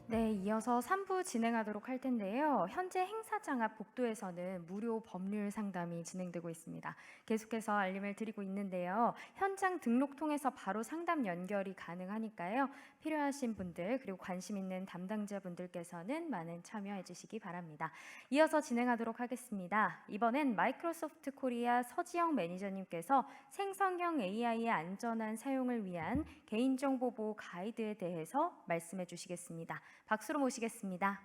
네, 이어서 3부 진행하도록 할 텐데요. 현재 행사장 앞 복도에서는 무료 법률 상담이 진행되고 있습니다. 계속해서 알림을 드리고 있는데요. 현장 등록 통해서 바로 상담 연결이 가능하니까요. 필요하신 분들 그리고 관심 있는 담당자분들께서는 많은 참여해 주시기 바랍니다. 이어서 진행하도록 하겠습니다. 이번엔 마이크로소프트 코리아 서지영 매니저님께서 생성형 AI의 안전한 사용을 위한 개인정보 보호 가이드에 대해서 말씀해 주시겠습니다. 박수로 모시겠습니다.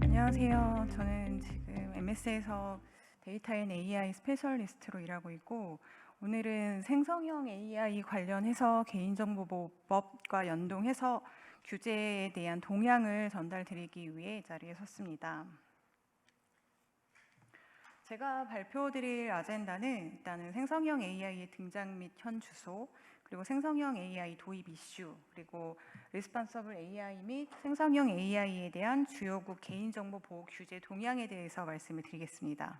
안녕하세요. 저는 지금 MS에서 데이터 앤 AI 스페셜리스트로 일하고 있고, 오늘은 생성형 AI 관련해서 개인정보보호법과 연동해서 규제에 대한 동향을 전달드리기 위해 이 자리에 섰습니다. 제가 발표드릴 아젠다는 일단은 생성형 AI의 등장 및 현 주소, 그리고 생성형 AI 도입 이슈, 그리고 리스폰서블 AI 및 생성형 AI에 대한 주요국 개인정보 보호 규제 동향에 대해서 말씀을 드리겠습니다.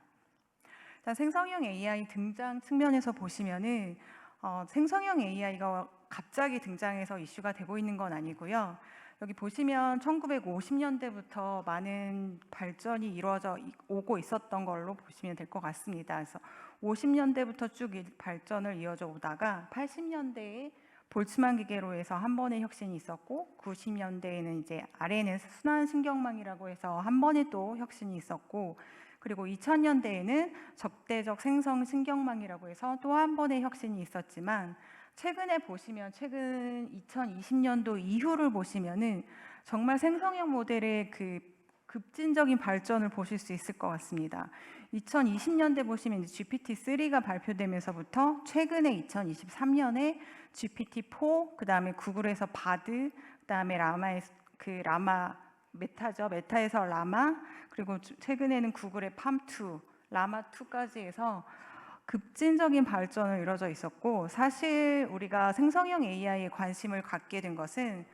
일단 생성형 AI 등장 측면에서 보시면은 생성형 AI가 갑자기 등장해서 이슈가 되고 있는 건 아니고요. 여기 보시면 1950년대부터 많은 발전이 이루어져 오고 있었던 걸로 보시면 될 것 같습니다. 그래서 50년대부터 쭉 발전을 이어져 오다가 80년대에 볼츠만 기계로해서 한 번의 혁신이 있었고, 90년대에는 이제 RNN 순환 신경망이라고 해서 한 번의 또 혁신이 있었고, 그리고 2000년대에는 적대적 생성 신경망이라고 해서 또 한 번의 혁신이 있었지만, 최근에 보시면 최근 2020년도 이후를 보시면은 정말 생성형 모델의 그 급진적인 발전을 보실 수 있을 것 같습니다. 2020년대 보시면 이제 GPT-3가 발표되면서부터 최근에 2023년에 GPT-4, 그 다음에 구글에서 바드, 그 다음에 라마 메타죠. 메타에서 라마, 그리고 최근에는 구글의 팜2, 라마2까지 해서 급진적인 발전을 이루어져 있었고, 사실 우리가 생성형 AI에 관심을 갖게 된 것은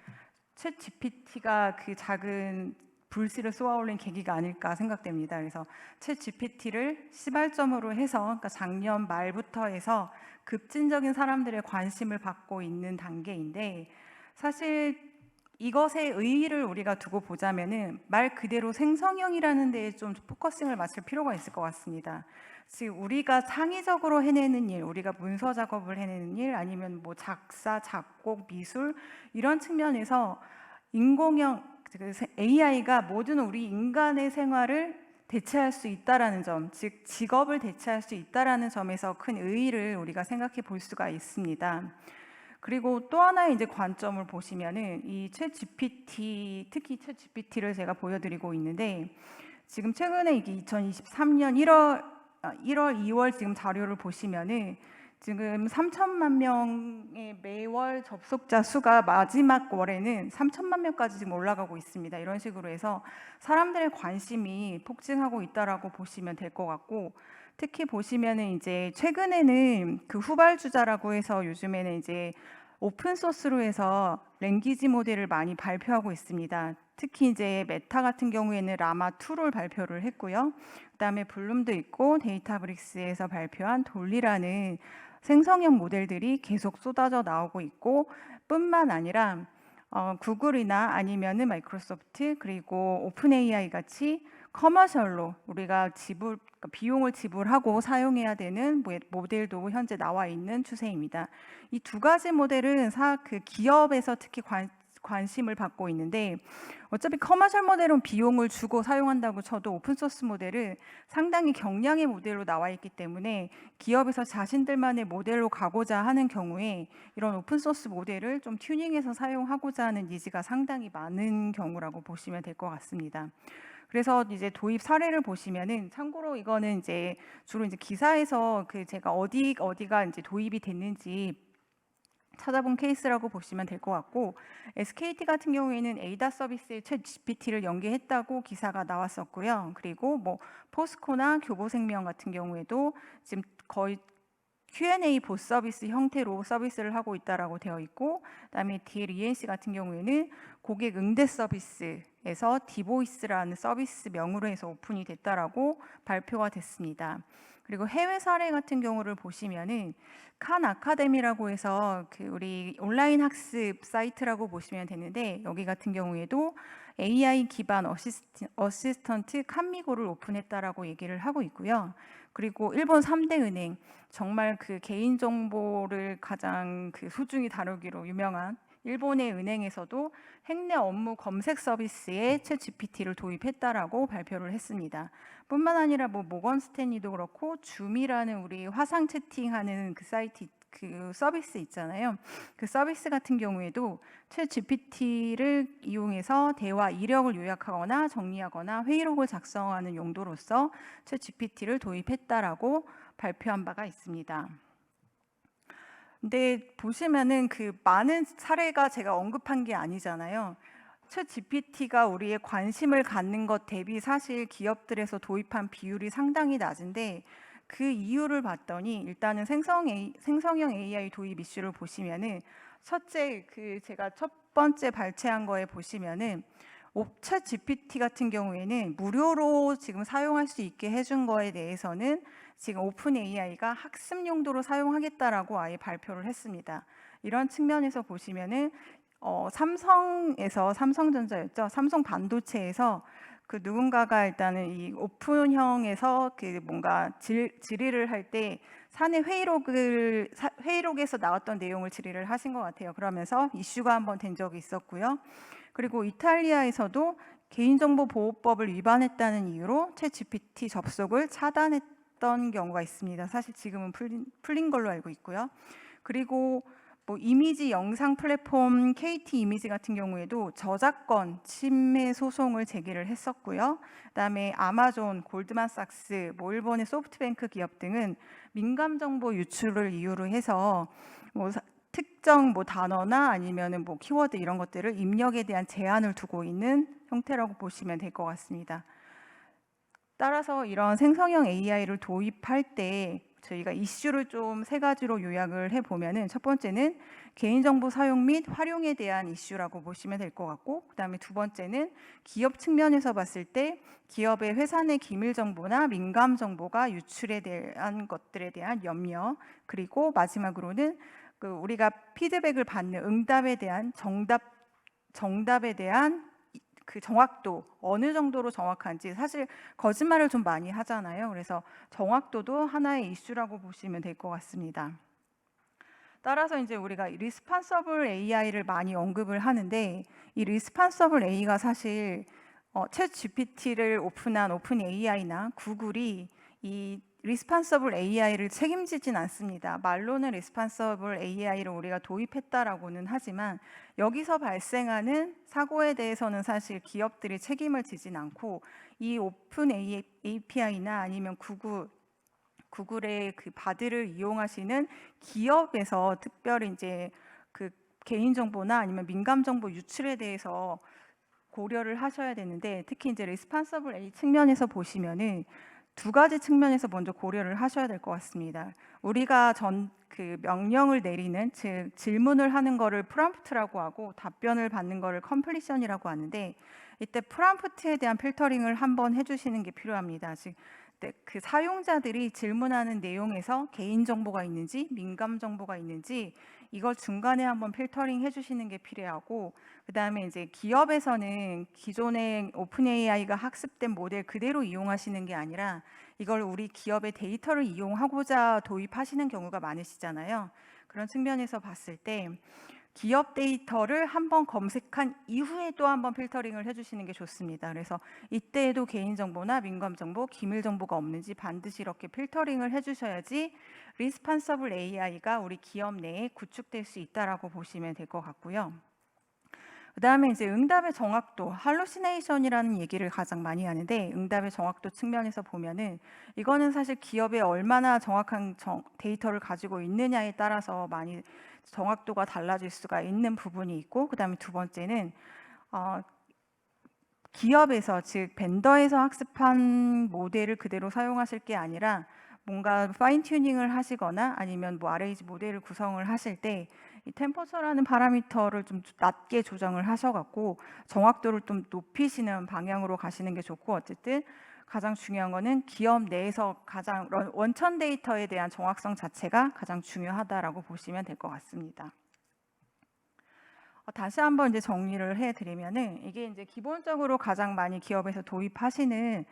챗 GPT가 그 작은 불씨를 쏘아올린 계기가 아닐까 생각됩니다. 그래서 챗 GPT를 시발점으로 해서, 그러니까 작년 말부터 해서 급진적인 사람들의 관심을 받고 있는 단계인데, 사실 이것의 의의를 우리가 두고 보자면은 말 그대로 생성형이라는 데에 좀 포커싱을 맞출 필요가 있을 것 같습니다. 즉 우리가 창의적으로 해내는 일, 우리가 문서 작업을 해내는 일, 아니면 뭐 작사, 작곡, 미술 이런 측면에서 인공형 AI가 모든 우리 인간의 생활을 대체할 수 있다라는 점, 즉 직업을 대체할 수 있다라는 점에서 큰 의의를 우리가 생각해 볼 수가 있습니다. 그리고 또 하나의 이제 관점을 보시면은 이 챗 GPT, 특히 챗 GPT를 제가 보여드리고 있는데, 지금 최근에 이게 2023년 1월, 2월 지금 자료를 보시면은 지금 3천만 명의 매월 접속자 수가 마지막 월에는 3천만 명까지 지금 올라가고 있습니다. 이런 식으로 해서 사람들의 관심이 폭증하고 있다라고 보시면 될 것 같고, 특히 보시면은 이제 최근에는 그 후발주자라고 해서 요즘에는 이제 오픈 소스로 해서 랭귀지 모델을 많이 발표하고 있습니다. 특히 이제 메타 같은 경우에는 라마 2를 발표를 했고요. 그다음에 블룸도 있고 데이터브릭스에서 발표한 돌리라는 생성형 모델들이 계속 쏟아져 나오고 있고, 뿐만 아니라 구글이나 아니면은 마이크로소프트, 그리고 오픈 AI 같이 커머셜로 우리가 그러니까 비용을 지불하고 사용해야 되는 모델도 현재 나와 있는 추세입니다. 이 두 가지 모델은 그 기업에서 특히 관심을 받고 있는데, 어차피 커머셜 모델은 비용을 주고 사용한다고 쳐도 오픈소스 모델은 상당히 경량의 모델로 나와 있기 때문에 기업에서 자신들만의 모델로 가고자 하는 경우에 이런 오픈소스 모델을 좀 튜닝해서 사용하고자 하는 니즈가 상당히 많은 경우라고 보시면 될 것 같습니다. 그래서 이제 도입 사례를 보시면은, 참고로 이거는 이제 주로 이제 기사에서 그 제가 어디가 이제 도입이 됐는지 찾아본 케이스라고 보시면 될 것 같고, SKT 같은 경우에는 에이다 서비스에 챗 GPT를 연계했다고 기사가 나왔었고요. 그리고 뭐 포스코나 교보생명 같은 경우에도 지금 거의 Q&A 보스 서비스 형태로 서비스를 하고 있다라고 되어 있고, 그다음에 DLENC 같은 경우에는 고객 응대 서비스에서 디보이스라는 서비스 명으로 해서 오픈이 됐다라고 발표가 됐습니다. 그리고 해외 사례 같은 경우를 보시면은 칸 아카데미라고 해서 그 우리 온라인 학습 사이트라고 보시면 되는데, 여기 같은 경우에도 AI 기반 어시스턴트 칸미고를 오픈했다라고 얘기를 하고 있고요. 그리고 일본 3대 은행, 정말 그 개인 정보를 가장 그 소중히 다루기로 유명한 일본의 은행에서도 행내 업무 검색 서비스에 챗 GPT를 도입했다라고 발표를 했습니다. 뿐만 아니라 뭐 모건 스탠리도 그렇고 줌이라는 우리 화상 채팅하는 그 사이트 그 서비스 있잖아요. 그 서비스 같은 경우에도 챗 GPT를 이용해서 대화 이력을 요약하거나 정리하거나 회의록을 작성하는 용도로서 챗 GPT를 도입했다라고 발표한 바가 있습니다. 근데 보시면은 그 많은 사례가 제가 언급한 게 아니잖아요. 챗 GPT가 우리의 관심을 갖는 것 대비 사실 기업들에서 도입한 비율이 상당히 낮은데, 그 이유를 봤더니 일단은 생성형 AI 도입 이슈를 보시면은 첫째, 그 제가 첫 번째 발췌한 거에 보시면은 챗 GPT 같은 경우에는 무료로 지금 사용할 수 있게 해준 거에 대해서는 지금 오픈 AI가 학습 용도로 사용하겠다라고 아예 발표를 했습니다. 이런 측면에서 보시면은 삼성전자였죠. 삼성 반도체에서 그 누군가가 일단은 이 오픈형에서 그 뭔가 질의를 할 때 사내 회의록에서 나왔던 내용을 질의를 하신 것 같아요. 그러면서 이슈가 한번 된 적이 있었고요. 그리고 이탈리아에서도 개인정보보호법을 위반했다는 이유로 챗 GPT 접속을 차단했던 경우가 있습니다. 사실 지금은 풀린 걸로 알고 있고요. 그리고 뭐 이미지 영상 플랫폼 KT 이미지 같은 경우에도 저작권 침해 소송을 제기를 했었고요. 그다음에 아마존, 골드만삭스, 뭐 일본의 소프트뱅크 기업 등은 민감 정보 유출을 이유로 해서 뭐 특정 뭐 단어나 아니면은 뭐 키워드 이런 것들을 입력에 대한 제한을 두고 있는 형태라고 보시면 될 것 같습니다. 따라서 이런 생성형 AI를 도입할 때 저희가 이슈를 좀 세 가지로 요약을 해보면은, 첫 번째는 개인정보 사용 및 활용에 대한 이슈라고 보시면 될 것 같고, 그다음에 두 번째는 기업 측면에서 봤을 때 기업의 회사 내 기밀 정보나 민감 정보가 유출에 대한 것들에 대한 염려, 그리고 마지막으로는 그 우리가 피드백을 받는 응답에 대한 정답에 대한 그 정확도, 어느 정도로 정확한지, 사실 거짓말을 좀 많이 하잖아요. 그래서 정확도도 하나의 이슈라고 보시면 될 것 같습니다. 따라서 이제 우리가 리스판서블 AI를 많이 언급을 하는데, 이 리스판서블 AI가 사실 챗 GPT를 오픈한 오픈 AI나 구글이 이 리스판서블 AI를 책임지진 않습니다. 말로는 리스판서블 AI를 우리가 도입했다라고는 하지만 여기서 발생하는 사고에 대해서는 사실 기업들이 책임을 지진 않고, 이 오픈 API나 아니면 구글의 그 바드를 이용하시는 기업에서 특별히 이제 그 개인정보나 아니면 민감정보 유출에 대해서 고려를 하셔야 되는데, 특히 이제 리스판서블 AI 측면에서 보시면은 두 가지 측면에서 먼저 고려를 하셔야 될 것 같습니다. 우리가 그 명령을 내리는, 즉 질문을 하는 거를 프롬프트라고 하고 답변을 받는 거를 컴플리션이라고 하는데, 이때 프롬프트에 대한 필터링을 한번 해주시는 게 필요합니다. 즉 그 사용자들이 질문하는 내용에서 개인 정보가 있는지 민감 정보가 있는지 이걸 중간에 한번 필터링 해주시는 게 필요하고, 그다음에 이제 기업에서는 기존의 오픈 AI가 학습된 모델 그대로 이용하시는 게 아니라 이걸 우리 기업의 데이터를 이용하고자 도입하시는 경우가 많으시잖아요. 그런 측면에서 봤을 때 기업 데이터를 한번 검색한 이후에 또 한번 필터링을 해주시는 게 좋습니다. 그래서 이때에도 개인정보나 민감정보, 기밀정보가 없는지 반드시 이렇게 필터링을 해주셔야지 리스판서블 AI가 우리 기업 내에 구축될 수 있다라고 보시면 될 것 같고요. 그다음에 이제 응답의 정확도, 할루시네이션이라는 얘기를 가장 많이 하는데, 응답의 정확도 측면에서 보면은 이거는 사실 기업에 얼마나 정확한 데이터를 가지고 있느냐에 따라서 많이 정확도가 달라질 수가 있는 부분이 있고, 그다음에 두 번째는 기업에서, 즉 벤더에서 학습한 모델을 그대로 사용하실 게 아니라 뭔가 파인 튜닝을 하시거나 아니면 뭐 RAG 모델을 구성을 하실 때 이 템퍼처라는 파라미터를 좀 낮게 조정을 하셔갖고 정확도를 좀 높이시는 방향으로 가시는 게 좋고, 어쨌든 가장 중요한 거는 기업 내에서 가장 원천 데이터에 대한 정확성 자체가 가장 중요하다라고 보시면 될 것 같습니다. 다시 한번 이제 정리를 해드리면은 이게 이제 기본적으로 가장 많이 기업에서 도입하시는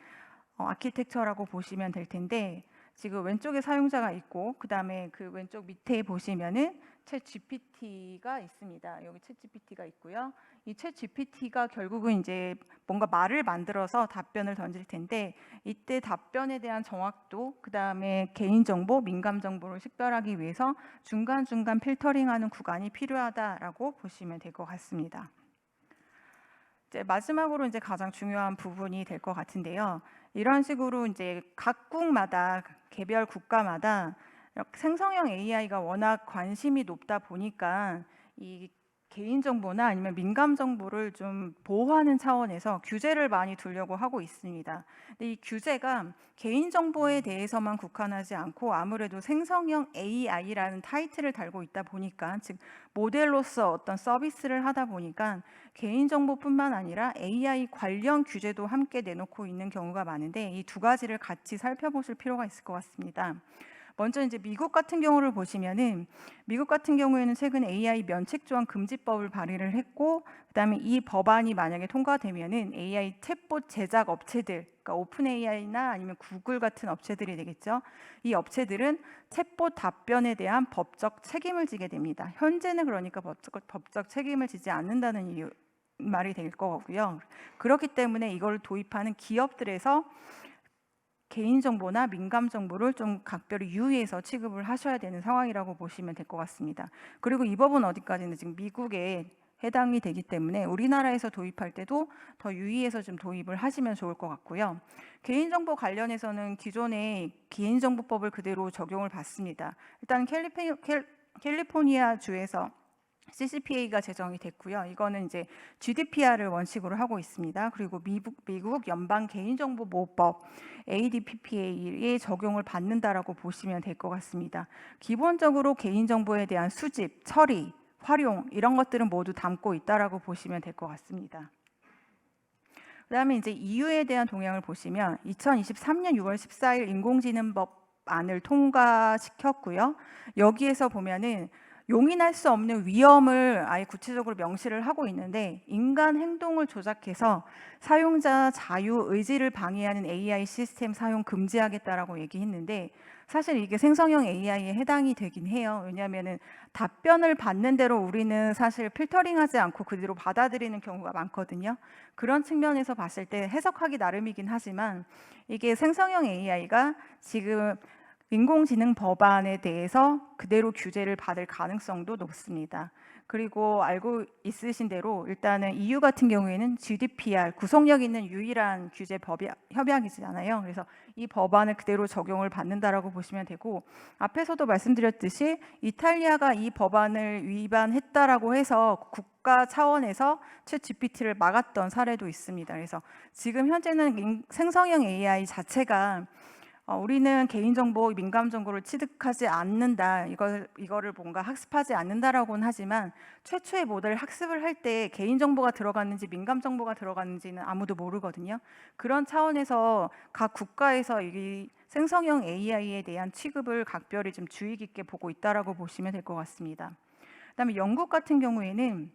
아키텍처라고 보시면 될 텐데, 지금 왼쪽에 사용자가 있고 그 다음에 그 왼쪽 밑에 보시면은 챗 GPT가 있습니다. 여기 챗 GPT가 있고요. 이 챗 GPT가 결국은 이제 뭔가 말을 만들어서 답변을 던질 텐데, 이때 답변에 대한 정확도, 그 다음에 개인정보, 민감정보를 식별하기 위해서 중간중간 필터링하는 구간이 필요하다라고 보시면 될 것 같습니다. 이제 마지막으로 이제 가장 중요한 부분이 될 것 같은데요. 이런 식으로 이제 각국마다 개별 국가마다 생성형 AI가 워낙 관심이 높다 보니까 이 개인정보나 아니면 민감정보를 좀 보호하는 차원에서 규제를 많이 두려고 하고 있습니다. 근데 이 규제가 개인정보에 대해서만 국한하지 않고 아무래도 생성형 AI라는 타이틀을 달고 있다 보니까, 즉 모델로서 어떤 서비스를 하다 보니까 개인정보뿐만 아니라 AI 관련 규제도 함께 내놓고 있는 경우가 많은데, 이 두 가지를 같이 살펴보실 필요가 있을 것 같습니다. 먼저 이제 미국 같은 경우를 보시면은, 미국 같은 경우에는 최근 AI 면책 조항 금지법을 발의를 했고, 그다음에 이 법안이 만약에 통과되면은 AI 챗봇 제작 업체들, 그러니까 오픈 AI나 아니면 구글 같은 업체들이 되겠죠. 이 업체들은 챗봇 답변에 대한 법적 책임을 지게 됩니다. 현재는 그러니까 법적 책임을 지지 않는다는 이유 말이 될 거고요. 그렇기 때문에 이걸 도입하는 기업들에서 개인정보나 민감정보를 좀 각별히 유의해서 취급을 하셔야 되는 상황이라고 보시면 될 것 같습니다. 그리고 이 법은 어디까지는 지금 미국에 해당이 되기 때문에 우리나라에서 도입할 때도 더 유의해서 좀 도입을 하시면 좋을 것 같고요. 개인정보 관련해서는 기존의 개인정보법을 그대로 적용을 받습니다. 일단 캘리포니아 주에서 CCPA가 제정이 됐고요. 이거는 이제 GDPR을 원칙으로 하고 있습니다. 그리고 미국 연방 개인정보보호법 ADPPA에 적용을 받는다라고 보시면 될 것 같습니다. 기본적으로 개인정보에 대한 수집, 처리, 활용 이런 것들은 모두 담고 있다라고 보시면 될 것 같습니다. 그다음에 이제 EU에 대한 동향을 보시면 2023년 6월 14일 인공지능법안을 통과시켰고요. 여기에서 보면은 용인할 수 없는 위험을 아예 구체적으로 명시를 하고 있는데, 인간 행동을 조작해서 사용자 자유 의지를 방해하는 AI 시스템 사용 금지하겠다라고 얘기했는데, 사실 이게 생성형 AI에 해당이 되긴 해요. 왜냐하면은 답변을 받는 대로 우리는 사실 필터링하지 않고 그대로 받아들이는 경우가 많거든요. 그런 측면에서 봤을 때 해석하기 나름이긴 하지만, 이게 생성형 AI가 지금 인공지능 법안에 대해서 그대로 규제를 받을 가능성도 높습니다. 그리고 알고 있으신 대로 일단은 EU 같은 경우에는 GDPR, 구속력 있는 유일한 규제 협약이잖아요. 그래서 이 법안을 그대로 적용을 받는다라고 보시면 되고, 앞에서도 말씀드렸듯이 이탈리아가 이 법안을 위반했다라고 해서 국가 차원에서 챗 GPT를 막았던 사례도 있습니다. 그래서 지금 현재는 생성형 AI 자체가 우리는 개인정보, 민감정보를 취득하지 않는다, 이거를 뭔가 학습하지 않는다라고는 하지만 최초의 모델 학습을 할 때 개인정보가 들어갔는지 민감정보가 들어갔는지는 아무도 모르거든요. 그런 차원에서 각 국가에서 이 생성형 AI에 대한 취급을 각별히 좀 주의 깊게 보고 있다라고 보시면 될 것 같습니다. 그다음에 영국 같은 경우에는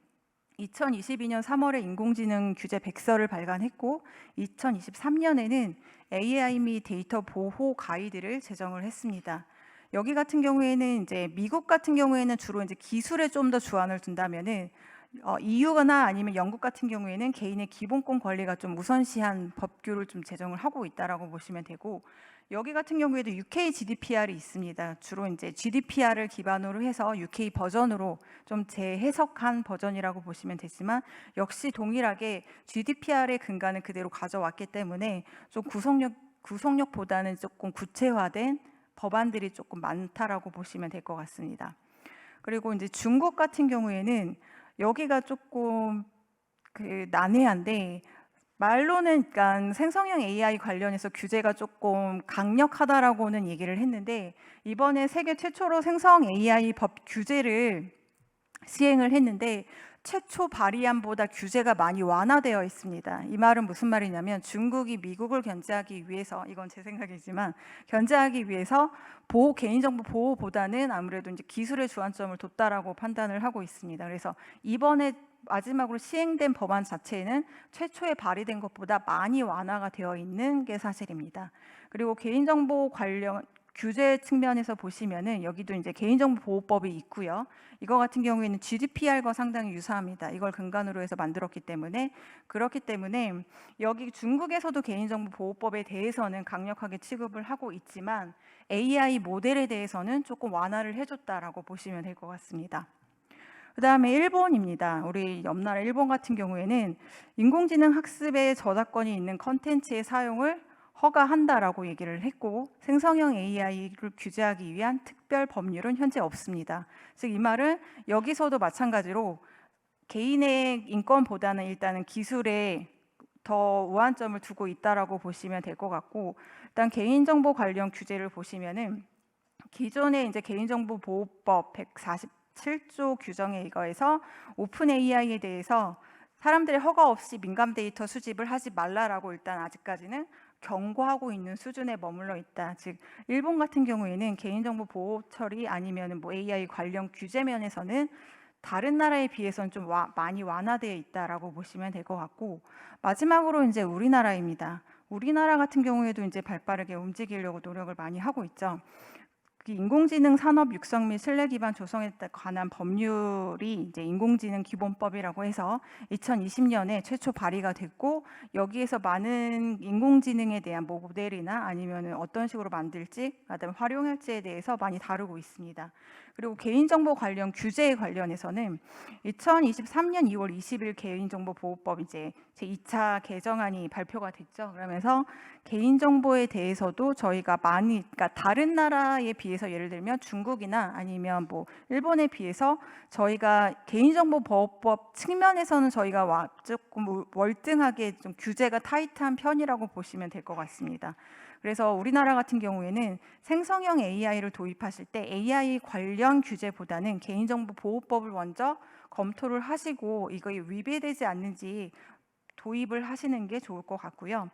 2022년 3월에 인공지능 규제 백서를 발간했고, 2023년에는 AI 및 데이터 보호 가이드를 제정을 했습니다. 여기 같은 경우에는 이제 미국 같은 경우에는 주로 이제 기술에 좀 더 주안을 둔다면은 EU나 아니면 영국 같은 경우에는 개인의 기본권 권리가 좀 우선시한 법규를 좀 제정을 하고 있다라고 보시면 되고, 여기 같은 경우에도 UK GDPR이 있습니다. 주로 이제 GDPR을 기반으로 해서 UK 버전으로 좀 재해석한 버전이라고 보시면 되지만, 역시 동일하게 GDPR의 근간을 그대로 가져왔기 때문에 좀 구속력보다는 조금 구체화된 법안들이 조금 많다라고 보시면 될 것 같습니다. 그리고 이제 중국 같은 경우에는 여기가 조금 난해한데, 말로는 그러니까 생성형 AI 관련해서 규제가 조금 강력하다라고는 얘기를 했는데, 이번에 세계 최초로 생성 AI 법 규제를 시행을 했는데 최초 발의안보다 규제가 많이 완화되어 있습니다. 이 말은 무슨 말이냐면, 중국이 미국을 견제하기 위해서, 이건 제 생각이지만 견제하기 위해서 개인정보 보호보다는 아무래도 이제 기술의 주안점을 뒀다라고 판단을 하고 있습니다. 그래서 이번에 마지막으로 시행된 법안 자체는 최초에 발의된 것보다 많이 완화가 되어 있는 게 사실입니다. 그리고 개인정보 관련 규제 측면에서 보시면은 여기도 이제 개인정보보호법이 있고요. 이거 같은 경우에는 GDPR과 상당히 유사합니다. 이걸 근간으로 해서 만들었기 때문에, 그렇기 때문에 여기 중국에서도 개인정보보호법에 대해서는 강력하게 취급을 하고 있지만 AI 모델에 대해서는 조금 완화를 해줬다라고 보시면 될 것 같습니다. 그 다음에 일본입니다. 우리 옆나라 일본 같은 경우에는 인공지능 학습에 저작권이 있는 컨텐츠의 사용을 허가한다라고 얘기를 했고, 생성형 AI를 규제하기 위한 특별 법률은 현재 없습니다. 즉 이 말은 여기서도 마찬가지로 개인의 인권보다는 일단은 기술에 더 우한점을 두고 있다라고 보시면 될 것 같고, 일단 개인정보 관련 규제를 보시면은 기존의 이제 개인정보보호법 147조 규정에 의거해서 오픈 AI에 대해서 사람들의 허가 없이 민감 데이터 수집을 하지 말라라고 일단 아직까지는 경고하고 있는 수준에 머물러 있다. 즉 일본 같은 경우에는 개인정보 보호 처리 아니면 뭐 AI 관련 규제 면에서는 다른 나라에 비해서는 좀 많이 완화되어 있다라고 보시면 될 것 같고, 마지막으로 이제 우리나라입니다. 우리나라 같은 경우에도 이제 발빠르게 움직이려고 노력을 많이 하고 있죠. 인공지능 산업 육성 및 신뢰 기반 조성에 관한 법률이 이제 인공지능 기본법이라고 해서 2020년에 최초 발의가 됐고, 여기에서 많은 인공지능에 대한 모델이나 아니면 어떤 식으로 만들지, 그다음에 활용할지에 대해서 많이 다루고 있습니다. 그리고 개인정보 관련 규제에 관련해서는 2023년 2월 20일 개인정보보호법 이제 제2차 개정안이 발표가 됐죠. 그러면서 개인정보에 대해서도 저희가 많이, 그러니까 다른 나라에 비해서 예를 들면 중국이나 아니면 뭐 일본에 비해서 저희가 개인정보보호법 측면에서는 저희가 조금 월등하게 좀 규제가 타이트한 편이라고 보시면 될 것 같습니다. 그래서 우리나라 같은 경우에는 생성형 AI를 도입하실 때 AI 관련 규제보다는 개인정보보호법을 먼저 검토를 하시고 이거에 위배되지 않는지 도입을 하시는 게 좋을 것 같고요.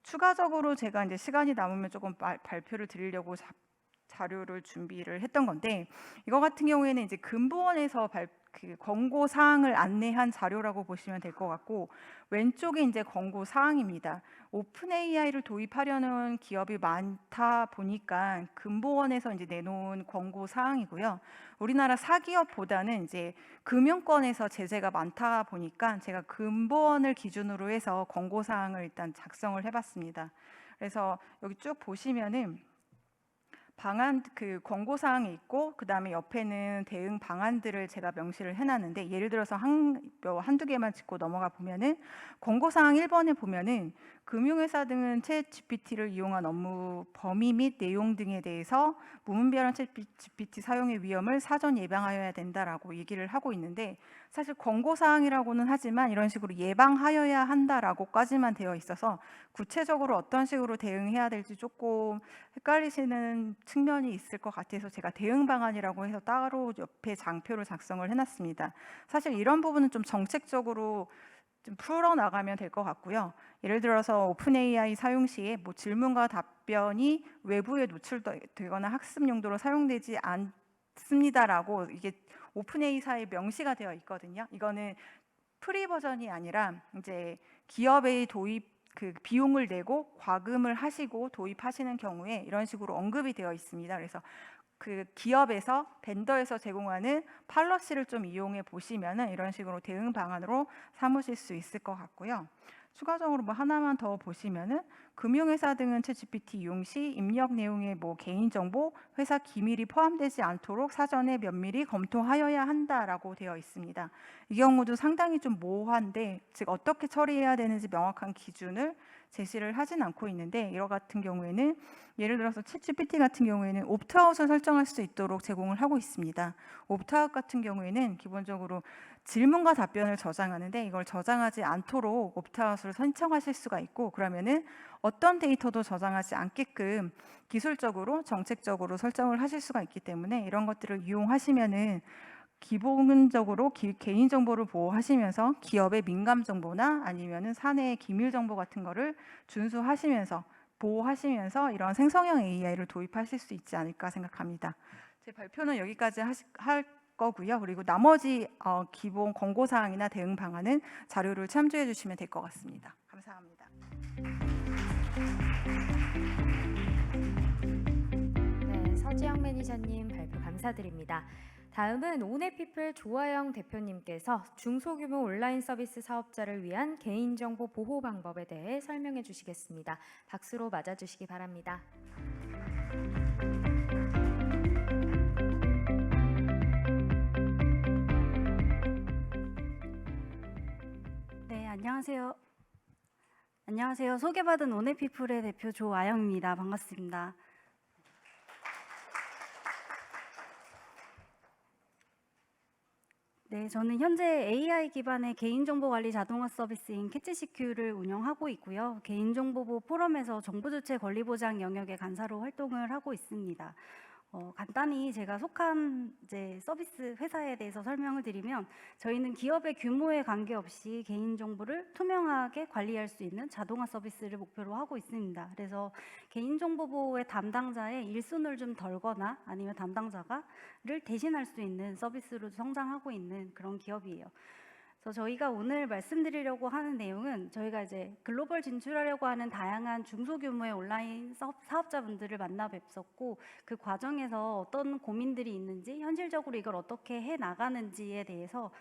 추가적으로 제가 이제 시간이 남으면 조금 발표를 드리려고 자료를 준비를 했던 건데, 이거 같은 경우에는 이제 금보원에서 그 권고 사항을 안내한 자료라고 보시면 될 것 같고, 왼쪽에 이제 권고 사항입니다. 오픈 AI를 도입하려는 기업이 많다 보니까 금보원에서 이제 내놓은 권고 사항이고요. 우리나라 사기업보다는 이제 금융권에서 제재가 많다 보니까 제가 금보원을 기준으로 해서 권고 사항을 일단 작성을 해봤습니다. 그래서 여기 쭉 보시면은 방안 그 권고 사항이 있고, 그 다음에 옆에는 대응 방안들을 제가 명시를 해놨는데, 예를 들어서 한두 개만 짚고 넘어가 보면은 권고 사항 1번에 보면은 금융회사 등은 챗 GPT를 이용한 업무 범위 및 내용 등에 대해서 무분별한 챗 GPT 사용의 위험을 사전 예방하여야 된다라고 얘기를 하고 있는데, 사실 권고 사항이라고는 하지만 이런 식으로 예방하여야 한다라고까지만 되어 있어서 구체적으로 어떤 식으로 대응해야 될지 조금 헷갈리시는 측면이 있을 것 같아서 제가 대응 방안이라고 해서 따로 옆에 장표를 작성을 해놨습니다. 사실 이런 부분은 좀 정책적으로 좀 풀어나가면 될 것 같고요. 예를 들어서 오픈 AI 사용 시에 뭐 질문과 답변이 외부에 노출되거나 학습 용도로 사용되지 않습니다라고 이게 오픈 AI사에 명시가 되어 있거든요. 이거는 프리 버전이 아니라 이제 기업의 도입 그 비용을 내고 과금을 하시고 도입하시는 경우에 이런 식으로 언급이 되어 있습니다. 그래서 그 기업에서 벤더에서 제공하는 팔러시를 좀 이용해 보시면은 이런 식으로 대응 방안으로 삼으실 수 있을 것 같고요. 추가적으로 뭐 하나만 더 보시면은 금융회사 등은 챗GPT 이용 시 입력 내용에 뭐 개인정보, 회사 기밀이 포함되지 않도록 사전에 면밀히 검토하여야 한다라고 되어 있습니다. 이 경우도 상당히 좀 모호한데, 즉 어떻게 처리해야 되는지 명확한 기준을 제시를 하진 않고 있는데, 이와 같은 경우에는 예를 들어서 챗GPT 같은 경우에는 옵트아웃을 설정할 수 있도록 제공을 하고 있습니다. 옵트아웃 같은 경우에는 기본적으로 질문과 답변을 저장하는데, 이걸 저장하지 않도록 옵트아웃을 신청하실 수가 있고, 그러면은 어떤 데이터도 저장하지 않게끔 기술적으로 정책적으로 설정을 하실 수가 있기 때문에, 이런 것들을 이용하시면은 기본적으로 개인정보를 보호하시면서 기업의 민감 정보나 아니면은 사내의 기밀 정보 같은 거를 준수하시면서 보호하시면서 이런 생성형 AI를 도입하실 수 있지 않을까 생각합니다. 제 발표는 여기까지 할 거고요. 그리고 나머지 기본 권고 사항이나 대응 방안은 자료를 참조해 주시면 될 것 같습니다. 감사합니다. 네, 서지영 매니저님 발표 감사드립니다. 다음은 오네피플 조아영 대표님께서 중소규모 온라인 서비스 사업자를 위한 개인정보 보호 방법에 대해 설명해 주시겠습니다. 박수로 맞아주시기 바랍니다. 네, 안녕하세요. 소개받은 오네피플의 대표 조아영입니다. 반갑습니다. 네, 저는 현재 AI 기반의 개인정보 관리 자동화 서비스인 캐치시큐를 운영하고 있고요. 개인정보보호 포럼에서 정보주체 권리보장 영역의 간사로 활동을 하고 있습니다. 간단히 제가 속한 서비스 회사에 대해서 설명을 드리면, 저희는 기업의 규모에 관계없이 개인정보를 투명하게 관리할 수 있는 자동화 서비스를 목표로 하고 있습니다. 그래서 개인정보 보호의 담당자의 일손을 좀 덜거나 아니면 담당자가를 대신할 수 있는 서비스로 성장하고 있는 그런 기업이에요. 그래서 저희가 오늘 말씀드리려고 하는 내용은, 저희가 이제 글로벌 진출하려고 하는 다양한 중소규모의 온라인 사업자분들을 만나 뵙었고, 그 과정에서 어떤 고민들이 있는지, 현실적으로 이걸 어떻게 해 나가는지에 대해서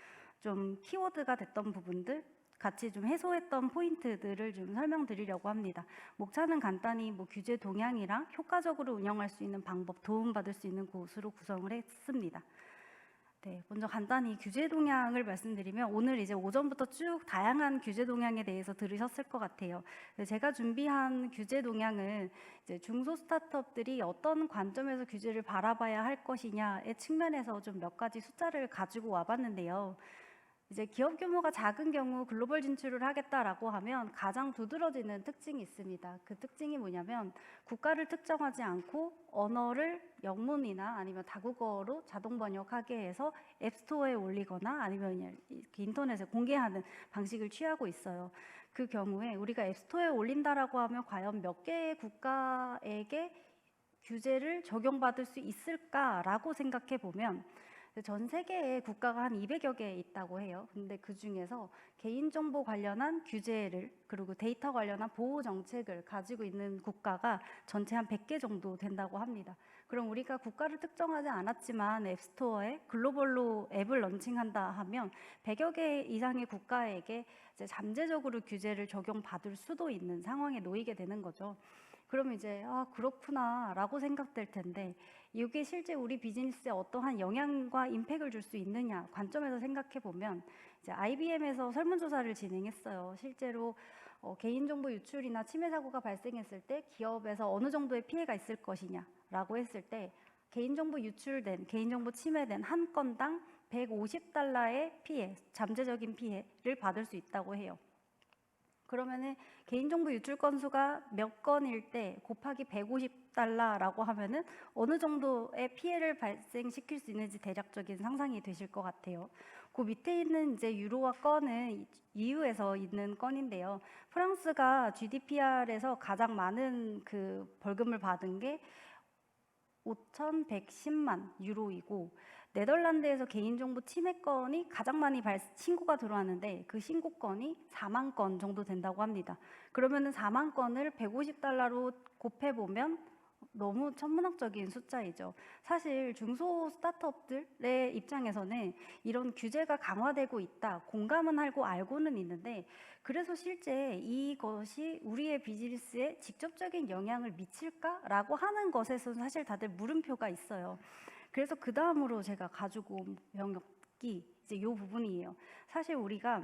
좀 키워드가 됐던 부분들, 같이 좀 해소했던 포인트들을 좀 설명드리려고 합니다. 목차는 간단히 규제 동향이랑 효과적으로 운영할 수 있는 방법, 도움받을 수 있는 곳으로 구성을 했습니다. 네, 먼저 간단히 규제 동향을 말씀드리면, 오늘 이제 오전부터 쭉 다양한 규제 동향에 대해서 들으셨을 것 같아요. 제가 준비한 규제 동향은 이제 중소 스타트업들이 어떤 관점에서 규제를 바라봐야 할 것이냐의 측면에서 좀 몇 가지 숫자를 가지고 와봤는데요. 이제 기업 규모가 작은 경우 글로벌 진출을 하겠다라고 하면 가장 두드러지는 특징이 있습니다. 그 특징이 뭐냐면, 국가를 특정하지 않고 언어를 영문이나 아니면 다국어로 자동 번역하게 해서 앱스토어에 올리거나 아니면 인터넷에 공개하는 방식을 취하고 있어요. 그 경우에 우리가 앱스토어에 올린다라고 하면 과연 몇 개의 국가에게 규제를 적용받을 수 있을까라고 생각해 보면, 전 세계에 국가가 한 200여 개 있다고 해요. 근데 그 중에서 개인정보 관련한 규제를, 그리고 데이터 관련한 보호 정책을 가지고 있는 국가가 전체 한 100개 정도 된다고 합니다. 그럼 우리가 국가를 특정하지 않았지만 앱스토어에 글로벌로 앱을 런칭한다 하면 100여 개 이상의 국가에게 이제 잠재적으로 규제를 적용받을 수도 있는 상황에 놓이게 되는 거죠. 그러면 이제 그렇구나 라고 생각될 텐데, 이게 실제 우리 비즈니스에 어떠한 영향과 임팩을 줄 수 있느냐 관점에서 생각해 보면, 이제 IBM에서 설문조사를 진행했어요. 실제로 개인정보 유출이나 침해 사고가 발생했을 때 기업에서 어느 정도의 피해가 있을 것이냐라고 했을 때, 개인정보 유출된, 개인정보 침해된 한 건당 $150의 피해, 잠재적인 피해를 받을 수 있다고 해요. 그러면은 개인정보 유출 건수가 몇 건일 때 곱하기 $150라고 하면은 어느 정도의 피해를 발생시킬 수 있는지 대략적인 상상이 되실 것 같아요. 그 밑에 있는 이제 유로화 건은 EU에서 있는 건인데요. 프랑스가 GDPR에서 가장 많은 그 벌금을 받은 게 5,110만 유로이고, 네덜란드에서 개인정보 침해 건이 가장 많이 신고가 들어왔는데, 그 신고 건이 4만 건 정도 된다고 합니다. 그러면은 4만 건을 $150로 곱해보면 너무 천문학적인 숫자이죠. 사실 중소 스타트업들의 입장에서는 이런 규제가 강화되고 있다, 공감은 하고 알고는 있는데, 그래서 실제 이것이 우리의 비즈니스에 직접적인 영향을 미칠까라고 하는 것에서는 사실 다들 물음표가 있어요. 그래서 그 다음으로 제가 가지고 온 영역이 이제 이 부분이에요. 사실 우리가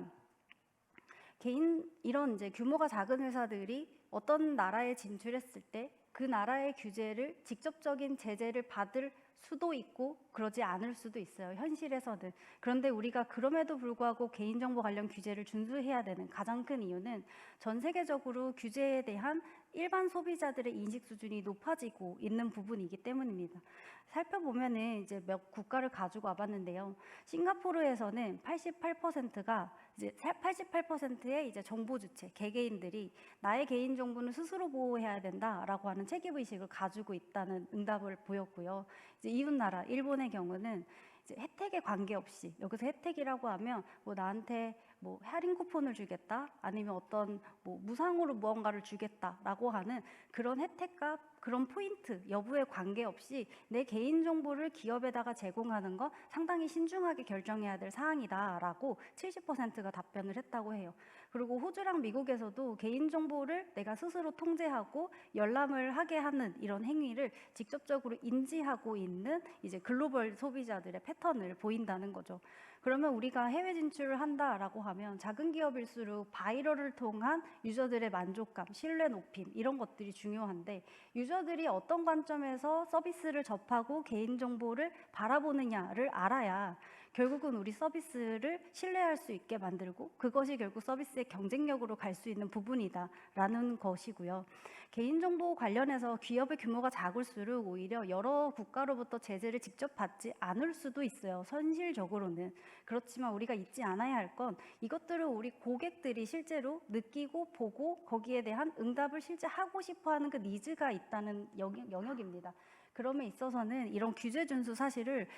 이런 이제 규모가 작은 회사들이 어떤 나라에 진출했을 때 그 나라의 규제를 직접적인 제재를 받을 수도 있고 그러지 않을 수도 있어요. 현실에서는. 그런데 우리가 그럼에도 불구하고 개인정보 관련 규제를 준수해야 되는 가장 큰 이유는 전 세계적으로 규제에 대한 일반 소비자들의 인식 수준이 높아지고 있는 부분이기 때문입니다. 살펴보면은 이제 몇 국가를 가지고 와봤는데요. 싱가포르에서는 88%의 이제 정보 주체, 개개인들이 나의 개인 정보는 스스로 보호해야 된다라고 하는 책임 의식을 가지고 있다는 응답을 보였고요. 이제 이웃 나라 일본의 경우는 이제 혜택에 관계없이, 여기서 혜택이라고 하면 뭐 나한테 뭐 할인 쿠폰을 주겠다, 아니면 어떤 뭐 무상으로 무언가를 주겠다라고 하는 그런 혜택과 그런 포인트 여부에 관계없이 내 개인 정보를 기업에다가 제공하는 거 상당히 신중하게 결정해야 될 사항이다라고 70%가 답변을 했다고 해요. 그리고 호주랑 미국에서도 개인 정보를 내가 스스로 통제하고 열람을 하게 하는 이런 행위를 직접적으로 인지하고 있는 이제 글로벌 소비자들의 패턴을 보인다는 거죠. 그러면 우리가 해외 진출을 한다라고 하면 작은 기업일수록 바이럴을 통한 유저들의 만족감, 신뢰 높임 이런 것들이 중요한데, 유저들이 어떤 관점에서 서비스를 접하고 개인정보를 바라보느냐를 알아야 결국은 우리 서비스를 신뢰할 수 있게 만들고 그것이 결국 서비스의 경쟁력으로 갈 수 있는 부분이다라는 것이고요. 개인정보 관련해서 기업의 규모가 작을수록 오히려 여러 국가로부터 제재를 직접 받지 않을 수도 있어요. 현실적으로는. 그렇지만 우리가 잊지 않아야 할 건 이것들을 우리 고객들이 실제로 느끼고 보고 거기에 대한 응답을 실제 하고 싶어하는 그 니즈가 있다는 영역입니다. 그럼에 있어서는 이런 규제 준수 사실을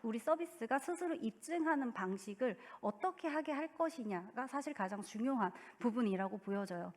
우리 서비스가 스스로 입증하는 방식을 어떻게 하게 할 것이냐가 사실 가장 중요한 부분이라고 보여져요.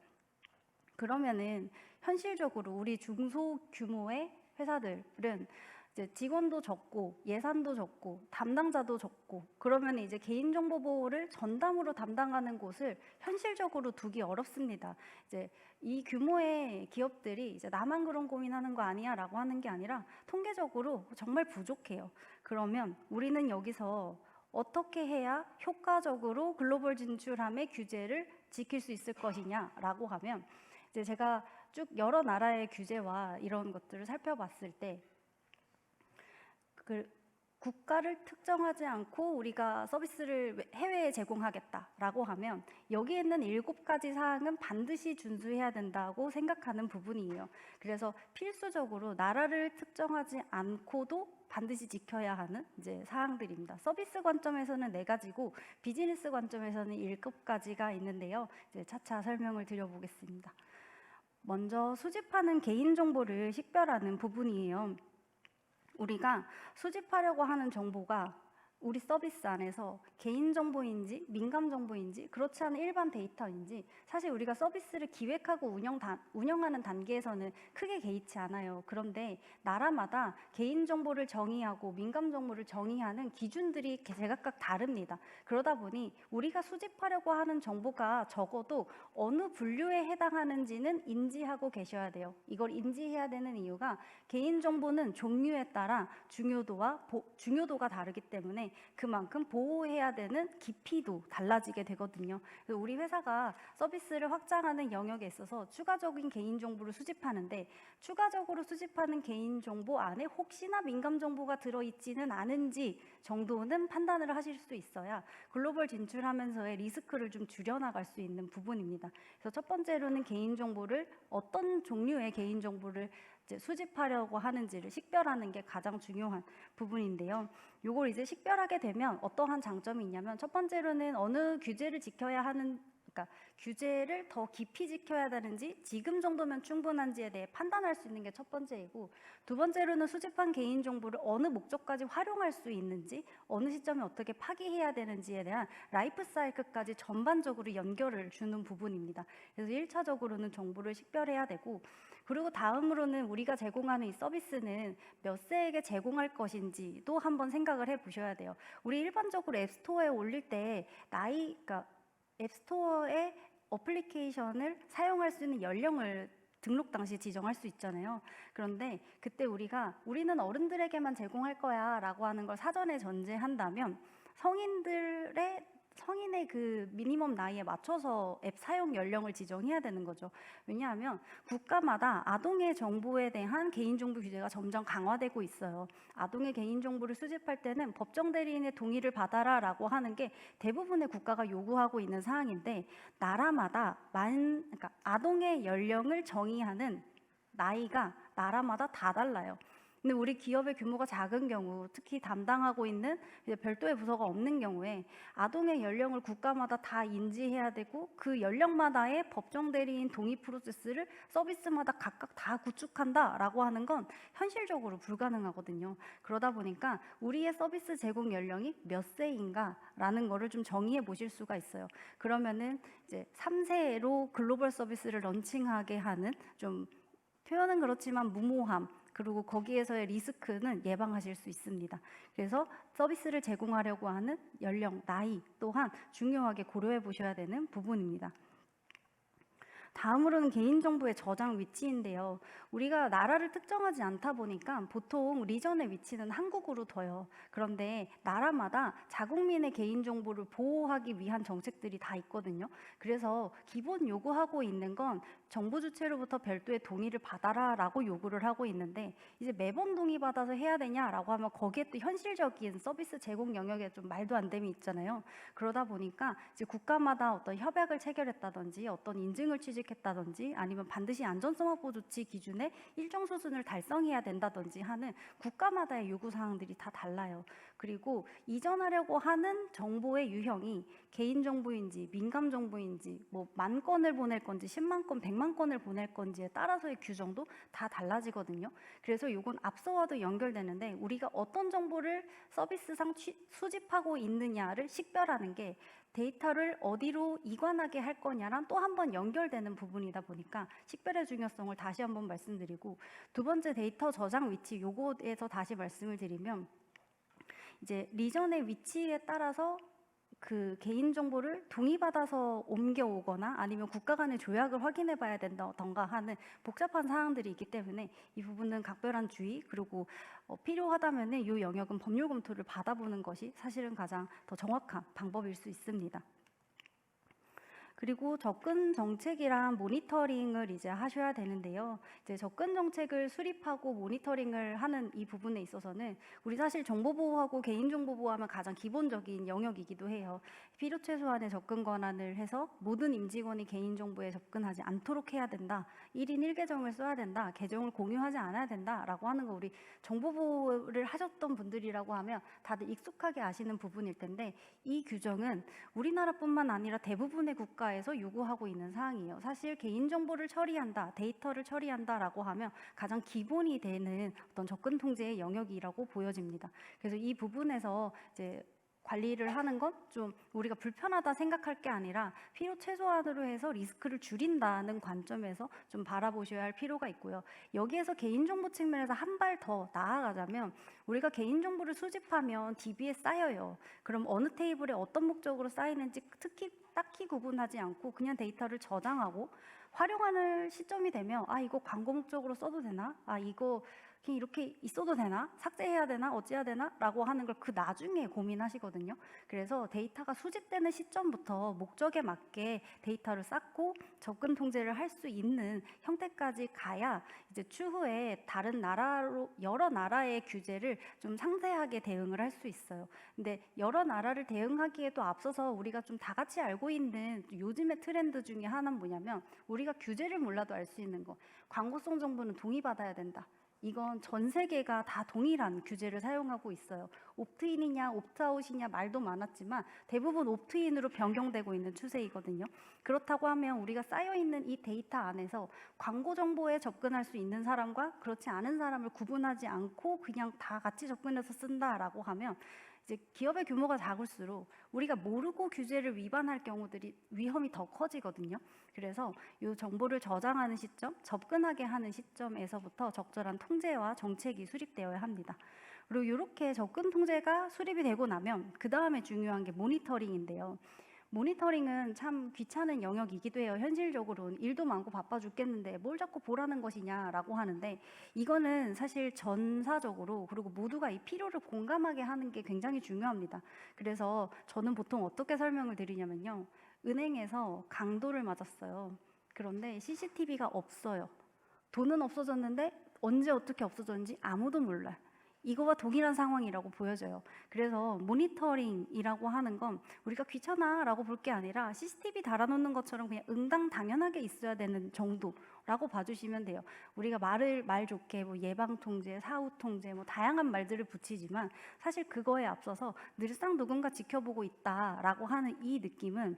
그러면은 현실적으로 우리 중소규모의 회사들은 이제 직원도 적고 예산도 적고 담당자도 적고, 그러면 이제 개인정보 보호를 전담으로 담당하는 곳을 현실적으로 두기 어렵습니다. 이제 이 규모의 기업들이 이제 나만 그런 고민하는 거 아니야라고 하는 게 아니라 통계적으로 정말 부족해요. 그러면 우리는 여기서 어떻게 해야 효과적으로 글로벌 진출함의 규제를 지킬 수 있을 것이냐라고 하면, 이제 제가 쭉 여러 나라의 규제와 이런 것들을 살펴봤을 때 국가를 특정하지 않고 우리가 서비스를 해외에 제공하겠다라고 하면 여기에 있는 7가지 사항은 반드시 준수해야 된다고 생각하는 부분이에요. 그래서 필수적으로 나라를 특정하지 않고도 반드시 지켜야 하는 이제 사항들입니다. 서비스 관점에서는 4가지고 비즈니스 관점에서는 7가지가 있는데요. 이제 차차 설명을 드려보겠습니다. 먼저 수집하는 개인정보를 식별하는 부분이에요. 우리가 수집하려고 하는 정보가 우리 서비스 안에서 개인정보인지 민감정보인지 그렇지 않은 일반 데이터인지 사실 우리가 서비스를 기획하고 운영하는 단계에서는 크게 개의치 않아요. 그런데 나라마다 개인정보를 정의하고 민감정보를 정의하는 기준들이 제각각 다릅니다. 그러다 보니 우리가 수집하려고 하는 정보가 적어도 어느 분류에 해당하는지는 인지하고 계셔야 돼요. 이걸 인지해야 되는 이유가 개인정보는 종류에 따라 중요도가 다르기 때문에 그만큼 보호해야 되는 깊이도 달라지게 되거든요. 그래서 우리 회사가 서비스를 확장하는 영역에 있어서 추가적인 개인정보를 수집하는데, 추가적으로 수집하는 개인정보 안에 혹시나 민감정보가 들어있지는 않은지 정도는 판단을 하실 수 있어야 글로벌 진출하면서의 리스크를 좀 줄여나갈 수 있는 부분입니다. 그래서 첫 번째로는 개인정보를 어떤 종류의 개인정보를 이제 수집하려고 하는지를 식별하는 게 가장 중요한 부분인데요. 요걸 이제 식별하게 되면 어떠한 장점이 있냐면, 첫 번째로는 어느 규제를 지켜야 하는, 그러니까 규제를 더 깊이 지켜야 되는지 지금 정도면 충분한지에 대해 판단할 수 있는 게 첫 번째이고, 두 번째로는 수집한 개인정보를 어느 목적까지 활용할 수 있는지, 어느 시점에 어떻게 파기해야 되는지에 대한 라이프 사이클까지 전반적으로 연결을 주는 부분입니다. 그래서 1차적으로는 정보를 식별해야 되고, 그리고 다음으로는 우리가 제공하는 이 서비스는 몇 세에게 제공할 것인지도 한번 생각을 해보셔야 돼요. 우리 일반적으로 앱스토어에 올릴 때 그러니까 앱스토어에 어플리케이션을 사용할 수 있는 연령을 등록 당시 지정할 수 있잖아요. 그런데 그때 우리는 어른들에게만 제공할 거야 라고 하는 걸 사전에 전제한다면 성인들의 성인의 그 미니멈 나이에 맞춰서 앱 사용 연령을 지정해야 되는 거죠. 왜냐하면 국가마다 아동의 정보에 대한 개인정보 규제가 점점 강화되고 있어요. 아동의 개인정보를 수집할 때는 법정 대리인의 동의를 받아라라고 하는 게 대부분의 국가가 요구하고 있는 사항인데, 나라마다 그러니까 아동의 연령을 정의하는 나이가 나라마다 다 달라요. 근데 우리 기업의 규모가 작은 경우, 특히 담당하고 있는 이제 별도의 부서가 없는 경우에 아동의 연령을 국가마다 다 인지해야 되고, 그 연령마다의 법정 대리인 동의 프로세스를 서비스마다 각각 다 구축한다라고 하는 건 현실적으로 불가능하거든요. 그러다 보니까 우리의 서비스 제공 연령이 몇 세인가라는 거를 좀 정의해 보실 수가 있어요. 그러면은 이제 3세로 글로벌 서비스를 런칭하게 하는, 좀 표현은 그렇지만 무모함, 그리고 거기에서의 리스크는 예방하실 수 있습니다. 그래서 서비스를 제공하려고 하는 연령, 나이 또한 중요하게 고려해 보셔야 되는 부분입니다. 다음으로는 개인정보의 저장 위치인데요. 우리가 나라를 특정하지 않다 보니까 보통 리전의 위치는 한국으로 둬요. 그런데 나라마다 자국민의 개인정보를 보호하기 위한 정책들이 다 있거든요. 그래서 기본 요구하고 있는 건 정부 주체로부터 별도의 동의를 받아라라고 요구를 하고 있는데, 이제 매번 동의받아서 해야 되냐라고 하면 거기에 또 현실적인 서비스 제공 영역에 좀 말도 안 됨이 있잖아요. 그러다 보니까 이제 국가마다 어떤 협약을 체결했다든지 어떤 인증을 취득했다든지 아니면 반드시 안전성 확보 조치 기준에 일정 수준을 달성해야 된다든지 하는 국가마다의 요구 사항들이 다 달라요. 그리고 이전하려고 하는 정보의 유형이 개인정보인지 민감정보인지, 뭐 10,000건을 보낼 건지 10만 건, 100만 건을 보낼 건지에 따라서의 규정도 다 달라지거든요. 그래서 이건 앞서와도 연결되는데, 우리가 어떤 정보를 서비스상 수집하고 있느냐를 식별하는 게 데이터를 어디로 이관하게 할 거냐랑 또 한 번 연결되는 부분이다 보니까 식별의 중요성을 다시 한번 말씀드리고, 두 번째 데이터 저장 위치, 요거에서 다시 말씀을 드리면, 이제 리전의 위치에 따라서 그 개인정보를 동의받아서 옮겨오거나 아니면 국가 간의 조약을 확인해 봐야 된다던가 하는 복잡한 사항들이 있기 때문에 이 부분은 각별한 주의, 그리고 필요하다면 이 영역은 법률 검토를 받아보는 것이 사실은 가장 더 정확한 방법일 수 있습니다. 그리고 접근 정책이랑 모니터링을 이제 하셔야 되는데요. 이제 접근 정책을 수립하고 모니터링을 하는 이 부분에 있어서는 우리 사실 정보보호하고 개인정보보호하면 가장 기본적인 영역이기도 해요. 필요 최소한의 접근 권한을 해서 모든 임직원이 개인정보에 접근하지 않도록 해야 된다. 1인 1계정을 써야 된다. 계정을 공유하지 않아야 된다라고 하는 거, 우리 정보보호를 하셨던 분들이라고 하면 다들 익숙하게 아시는 부분일 텐데, 이 규정은 우리나라뿐만 아니라 대부분의 국가에서 요구하고 있는 사항이에요. 사실 개인정보를 처리한다, 데이터를 처리한다라고 하면 가장 기본이 되는 어떤 접근 통제의 영역이라고 보여집니다. 그래서 이 부분에서 이제 관리를 하는 건 좀 우리가 불편하다 생각할 게 아니라 필요 최소한으로 해서 리스크를 줄인다는 관점에서 좀 바라보셔야 할 필요가 있고요. 여기에서 개인정보 측면에서 한 발 더 나아가자면, 우리가 개인정보를 수집하면 DB에 쌓여요. 그럼 어느 테이블에 어떤 목적으로 쌓이는지 특히 딱히 구분하지 않고 그냥 데이터를 저장하고, 활용하는 시점이 되면 이거 광고 목적으로 써도 되나? 이거 그냥 이렇게 있어도 되나? 삭제해야 되나? 어찌해야 되나? 라고 하는 걸 그 나중에 고민하시거든요. 그래서 데이터가 수집되는 시점부터 목적에 맞게 데이터를 쌓고 접근 통제를 할 수 있는 형태까지 가야 이제 추후에 다른 나라로, 여러 나라의 규제를 좀 상세하게 대응을 할 수 있어요. 근데 여러 나라를 대응하기에도 앞서서 우리가 좀 다 같이 알고 있는 요즘의 트렌드 중에 하나는 뭐냐면, 우리가 규제를 몰라도 알 수 있는 거, 광고성 정보는 동의받아야 된다. 이건 전 세계가 다 동일한 규제를 사용하고 있어요. 옵트인이냐 옵트아웃이냐 말도 많았지만 대부분 옵트인으로 변경되고 있는 추세이거든요. 그렇다고 하면 우리가 쌓여있는 이 데이터 안에서 광고 정보에 접근할 수 있는 사람과 그렇지 않은 사람을 구분하지 않고 그냥 다 같이 접근해서 쓴다라고 하면, 이제 기업의 규모가 작을수록 우리가 모르고 규제를 위반할 경우들이 위험이 더 커지거든요. 그래서 이 정보를 저장하는 시점, 접근하게 하는 시점에서부터 적절한 통제와 정책이 수립되어야 합니다. 그리고 이렇게 접근 통제가 수립이 되고 나면 그 다음에 중요한 게 모니터링인데요. 모니터링은 참 귀찮은 영역이기도 해요. 현실적으로는 일도 많고 바빠 죽겠는데 뭘 자꾸 보라는 것이냐라고 하는데, 이거는 사실 전사적으로 그리고 모두가 이 필요를 공감하게 하는 게 굉장히 중요합니다. 그래서 저는 보통 어떻게 설명을 드리냐면요. 은행에서 강도를 맞았어요. 그런데 CCTV가 없어요. 돈은 없어졌는데 언제 어떻게 없어졌는지 아무도 몰라요. 이거와 동일한 상황이라고 보여져요. 그래서 모니터링이라고 하는 건 우리가 귀찮아라고 볼 게 아니라 CCTV 달아놓는 것처럼 그냥 응당당연하게 있어야 되는 정도라고 봐주시면 돼요. 우리가 말 좋게 뭐 예방 통제, 사후 통제, 뭐 다양한 말들을 붙이지만 사실 그거에 앞서서 늘상 누군가 지켜보고 있다라고 하는 이 느낌은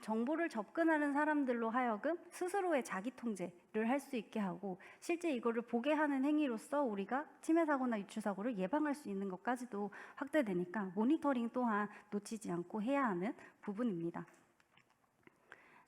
정보를 접근하는 사람들로 하여금 스스로의 자기 통제를 할 수 있게 하고, 실제 이거를 보게 하는 행위로서 우리가 침해 사고나 유출 사고를 예방할 수 있는 것까지도 확대되니까 모니터링 또한 놓치지 않고 해야 하는 부분입니다.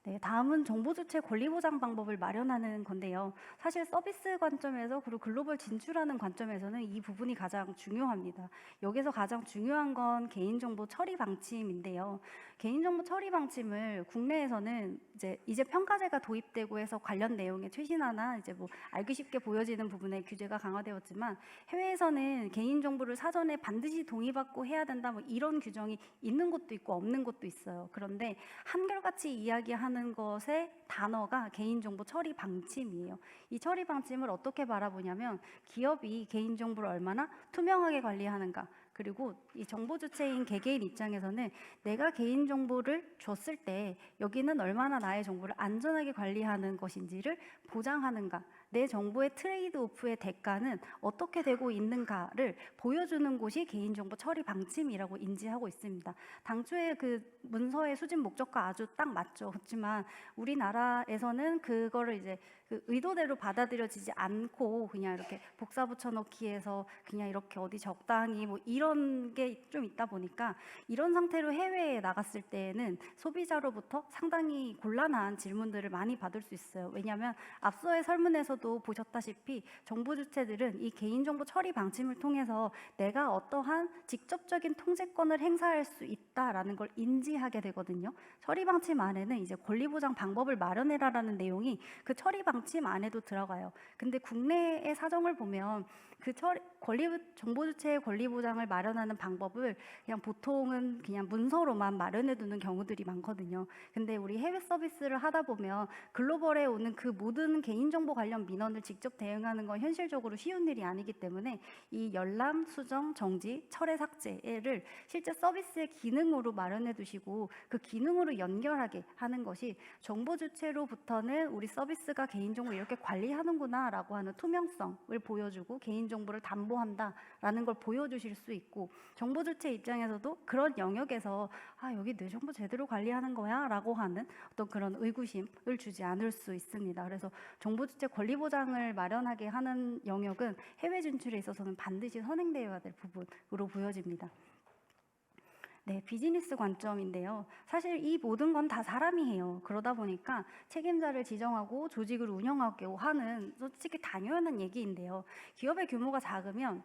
네, 다음은 정보 주체 권리 보장 방법을 마련하는 건데요. 사실 서비스 관점에서 그리고 글로벌 진출하는 관점에서는 이 부분이 가장 중요합니다. 여기서 가장 중요한 건 개인정보 처리 방침인데요. 개인정보 처리 방침을 국내에서는 이제 평가제가 도입되고 해서 관련 내용의 최신화나 이제 뭐 알기 쉽게 보여지는 부분에 규제가 강화되었지만, 해외에서는 개인정보를 사전에 반드시 동의받고 해야 된다 뭐 이런 규정이 있는 곳도 있고 없는 곳도 있어요. 그런데 한결같이 이야기하는 것의 단어가 개인정보 처리 방침이에요. 이 처리 방침을 어떻게 바라보냐면, 기업이 개인정보를 얼마나 투명하게 관리하는가, 그리고 이 정보 주체인 개개인 입장에서는 내가 개인정보를 줬을 때 여기는 얼마나 나의 정보를 안전하게 관리하는 것인지를 보장하는가, 내 정보의 트레이드 오프의 대가는 어떻게 되고 있는가를 보여주는 곳이 개인정보 처리 방침이라고 인지하고 있습니다. 당초에 그 문서의 수집 목적과 아주 딱 맞죠. 그렇지만 우리나라에서는 그거를 이제 그 의도대로 받아들여지지 않고 그냥 이렇게 복사 붙여넣기 해서 그냥 이렇게 어디 적당히 뭐 이런 게 좀 있다 보니까, 이런 상태로 해외에 나갔을 때에는 소비자로부터 상당히 곤란한 질문들을 많이 받을 수 있어요. 왜냐하면 앞서의 설문에서도 보셨다시피 정보 주체들은 이 개인정보 처리 방침을 통해서 내가 어떠한 직접적인 통제권을 행사할 수 있다라는 걸 인지하게 되거든요. 처리 방침 안에는 이제 권리 보장 방법을 마련해라라는 내용이 그 처리 방침 안에도 들어가요. 근데 국내의 사정을 보면 그 정보 주체의 권리 보장을 마련하는 방법을 그냥 보통은 그냥 문서로만 마련해 두는 경우들이 많거든요. 근데 우리 해외 서비스를 하다 보면 글로벌에 오는 그 모든 개인정보 관련 민원을 직접 대응하는 건 현실적으로 쉬운 일이 아니기 때문에 이 열람, 수정, 정지, 철회, 삭제를 실제 서비스의 기능으로 마련해 두시고 그 기능으로 연결하게 하는 것이 정보 주체로부터는 우리 서비스가 개인정보 이렇게 관리하는구나 라고 하는 투명성을 보여주고 개인정보를 담보한다라는 걸 보여주실 수 있고, 정보 주체 입장에서도 그런 영역에서 여기 내 정보 제대로 관리하는 거야 라고 하는 어떤 그런 의구심을 주지 않을 수 있습니다. 그래서 정보 주체 권리 보장을 마련하게 하는 영역은 해외 진출에 있어서는 반드시 선행되어야 될 부분으로 보여집니다. 네, 비즈니스 관점인데요. 사실 이 모든 건 다 사람이 해요. 그러다 보니까 책임자를 지정하고 조직을 운영하고 하는 솔직히 당연한 얘기인데요. 기업의 규모가 작으면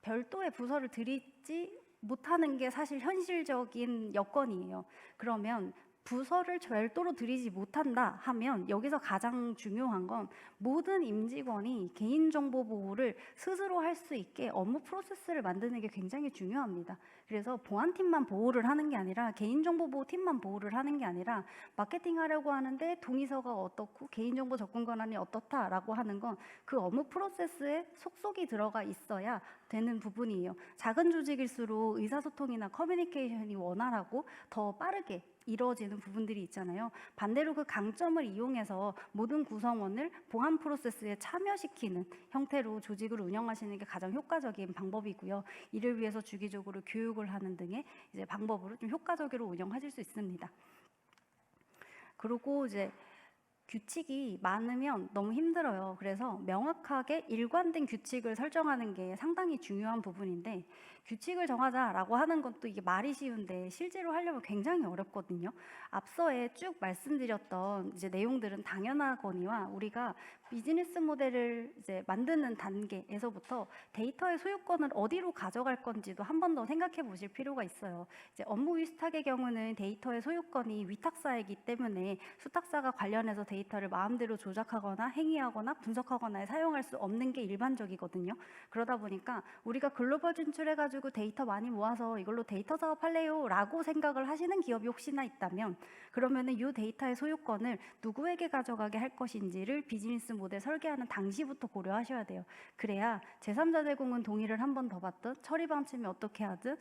별도의 부서를 들이지 못하는 게 사실 현실적인 여건이에요. 그러면 부서를 별도로 들이지 못한다 하면 여기서 가장 중요한 건 모든 임직원이 개인정보 보호를 스스로 할 수 있게 업무 프로세스를 만드는 게 굉장히 중요합니다. 그래서 보안팀만 보호를 하는 게 아니라, 개인정보 보호팀만 보호를 하는 게 아니라, 마케팅 하려고 하는데 동의서가 어떻고 개인정보 접근 권한이 어떻다라고 하는 건 그 업무 프로세스에 속속이 들어가 있어야 되는 부분이에요. 작은 조직일수록 의사소통이나 커뮤니케이션이 원활하고 더 빠르게 이루어지는 부분들이 있잖아요. 반대로 그 강점을 이용해서 모든 구성원을 보안 프로세스에 참여시키는 형태로 조직을 운영하시는 게 가장 효과적인 방법이고요. 이를 위해서 주기적으로 교육을 하는 등의 이제 방법으로 좀 효과적으로 운영하실 수 있습니다. 그리고 이제 규칙이 많으면 너무 힘들어요. 그래서 명확하게 일관된 규칙을 설정하는 게 상당히 중요한 부분인데, 규칙을 정하자라고 하는 것도 이게 말이 쉬운데 실제로 하려면 굉장히 어렵거든요. 앞서에 쭉 말씀드렸던 이제 내용들은 당연하거니와 우리가 비즈니스 모델을 이제 만드는 단계에서부터 데이터의 소유권을 어디로 가져갈 건지도 한 번 더 생각해 보실 필요가 있어요. 이제 업무 위탁의 경우는 데이터의 소유권이 위탁사이기 때문에 수탁사가 관련해서 데이터를 마음대로 조작하거나 행위하거나 분석하거나 사용할 수 없는 게 일반적이거든요. 그러다 보니까 우리가 글로벌 진출해가지고 데이터 많이 모아서 이걸로 데이터 사업할래요 라고 생각을 하시는 기업이 혹시나 있다면, 그러면은 이 데이터의 소유권을 누구에게 가져가게 할 것인지를 비즈니스 모델 설계하는 당시부터 고려하셔야 돼요. 그래야 제3자 제공은 동의를 한 번 더 받든 처리 방침이 어떻게 하든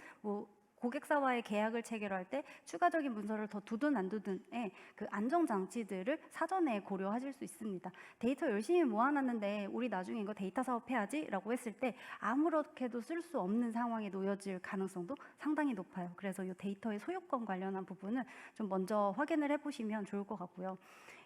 고객사와의 계약을 체결할 때 추가적인 문서를 더 두든 안 두든의 그 안정 장치들을 사전에 고려하실 수 있습니다. 데이터 열심히 모아놨는데 우리 나중에 이거 데이터 사업해야지라고 했을 때 아무렇게도 쓸 수 없는 상황에 놓여질 가능성도 상당히 높아요. 그래서 이 데이터의 소유권 관련한 부분은 좀 먼저 확인을 해보시면 좋을 것 같고요.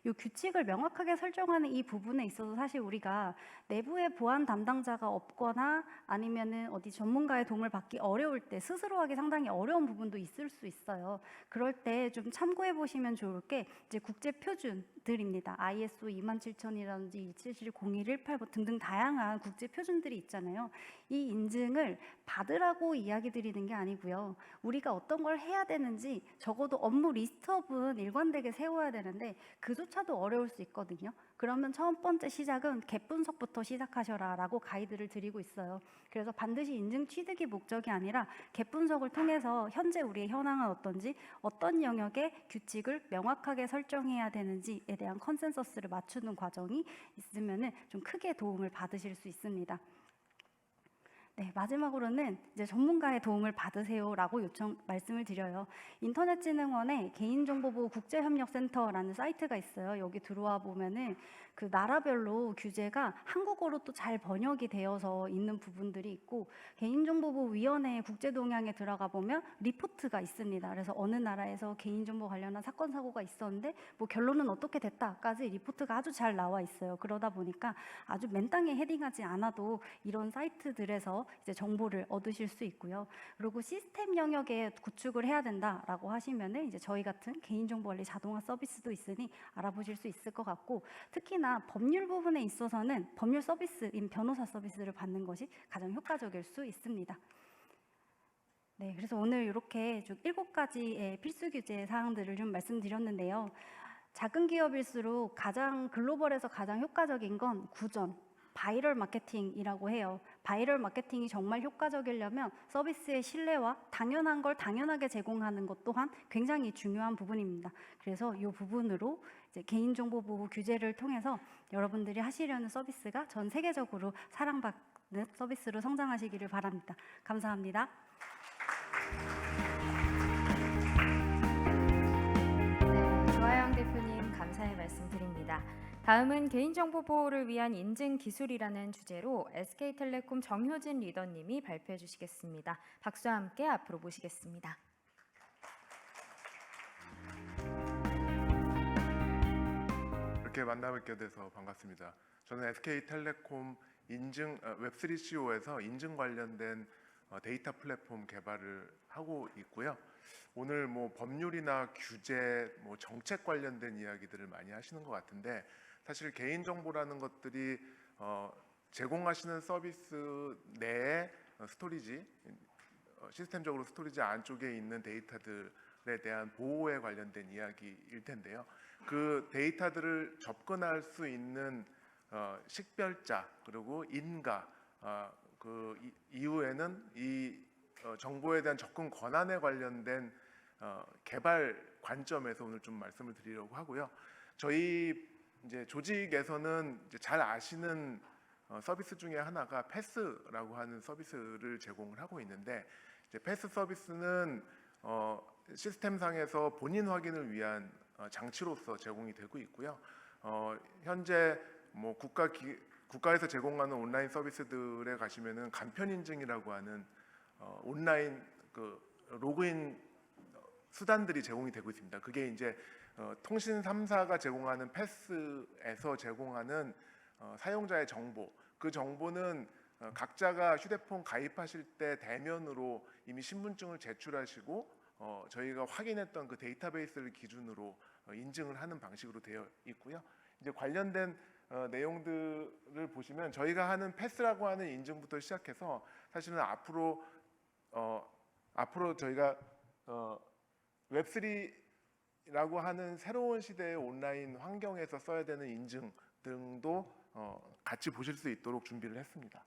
이 규칙을 명확하게 설정하는 이 부분에 있어서 사실 우리가 내부에 보안 담당자가 없거나 아니면은 어디 전문가의 도움을 받기 어려울 때 스스로 하기 상당히 어려운 부분도 있을 수 있어요. 그럴 때 좀 참고해 보시면 좋을 게 이제 국제 표준들입니다. ISO 27000이라든지 2770118 등등 다양한 국제 표준들이 있잖아요. 이 인증을 받으라고 이야기 드리는 게 아니고요. 우리가 어떤 걸 해야 되는지 적어도 업무 리스트업은 일관되게 세워야 되는데 그조차도 어려울 수 있거든요. 그러면 첫 번째 시작은 갭 분석부터 시작하셔라 라고 가이드를 드리고 있어요. 그래서 반드시 인증 취득이 목적이 아니라 갭 분석을 통해서 현재 우리의 현황은 어떤지, 어떤 영역의 규칙을 명확하게 설정해야 되는지에 대한 컨센서스를 맞추는 과정이 있으면 좀 크게 도움을 받으실 수 있습니다. 네, 마지막으로는 이제 전문가의 도움을 받으세요라고 말씀을 드려요. 인터넷진흥원의 개인정보보호 국제협력센터라는 사이트가 있어요. 여기 들어와 보면은 그 나라별로 규제가 한국어로 또 잘 번역이 되어서 있는 부분들이 있고, 개인정보보호위원회 국제동향에 들어가 보면 리포트가 있습니다. 그래서 어느 나라에서 개인정보 관련한 사건 사고가 있었는데 뭐 결론은 어떻게 됐다까지 리포트가 아주 잘 나와 있어요. 그러다 보니까 아주 맨땅에 헤딩하지 않아도 이런 사이트들에서 이제 정보를 얻으실 수 있고요. 그리고 시스템 영역에 구축을 해야 된다라고 하시면은 이제 저희 같은 개인정보관리 자동화 서비스도 있으니 알아보실 수 있을 것 같고, 특히나 법률 부분에 있어서는 법률 서비스인 변호사 서비스를 받는 것이 가장 효과적일 수 있습니다. 네, 그래서 오늘 이렇게 쭉 7가지의 필수 규제 사항들을 좀 말씀드렸는데요. 작은 기업일수록 가장 글로벌에서 가장 효과적인 건 구전, 바이럴 마케팅이라고 해요. 바이럴 마케팅이 정말 효과적이려면 서비스의 신뢰와 당연한 걸 당연하게 제공하는 것 또한 굉장히 중요한 부분입니다. 그래서 이 부분으로 이제 개인정보보호 규제를 통해서 여러분들이 하시려는 서비스가 전 세계적으로 사랑받는 서비스로 성장하시기를 바랍니다. 감사합니다. 네, 조아영 대표님 감사의 말씀드립니다. 다음은 개인정보 보호를 위한 인증 기술이라는 주제로 SK텔레콤 정효진 리더님이 발표해 주시겠습니다. 박수와 함께 앞으로 모시겠습니다. 이렇게 만나뵙게 돼서 반갑습니다. 저는 SK텔레콤 웹3CO에서 인증 관련된 데이터 플랫폼 개발을 하고 있고요. 오늘 뭐 법률이나 규제, 뭐 정책 관련된 이야기들을 많이 하시는 것 같은데, 사실 개인정보라는 것들이 제공하시는 서비스 내에 스토리지, 시스템적으로 스토리지 안쪽에 있는 데이터들에 대한 보호에 관련된 이야기일 텐데요. 그 데이터들을 접근할 수 있는 식별자, 그리고 인가, 그 이후에는 이 정보에 대한 접근 권한에 관련된 개발 관점에서 오늘 좀 말씀을 드리려고 하고요. 저희 이제 조직에서는 이제 잘 아시는 서비스 중에 하나가 패스라고 하는 서비스를 제공을 하고 있는데, 이제 패스 서비스는 시스템상에서 본인 확인을 위한 장치로서 제공이 되고 있고요. 현재 뭐 국가에서 제공하는 온라인 서비스들에 가시면은 간편 인증이라고 하는 온라인 그 로그인 수단들이 제공이 되고 있습니다. 그게 이제 통신 3사가 제공하는 패스에서 제공하는 사용자의 정보, 그 정보는 각자가 휴대폰 가입하실 때 대면으로 이미 신분증을 제출하시고 저희가 확인했던 그 데이터베이스를 기준으로 인증을 하는 방식으로 되어 있고요. 이제 관련된 내용들을 보시면 저희가 하는 패스라고 하는 인증부터 시작해서 사실은 앞으로 저희가 웹3라고 하는 새로운 시대의 온라인 환경에서 써야 되는 인증 등도 같이 보실 수 있도록 준비를 했습니다.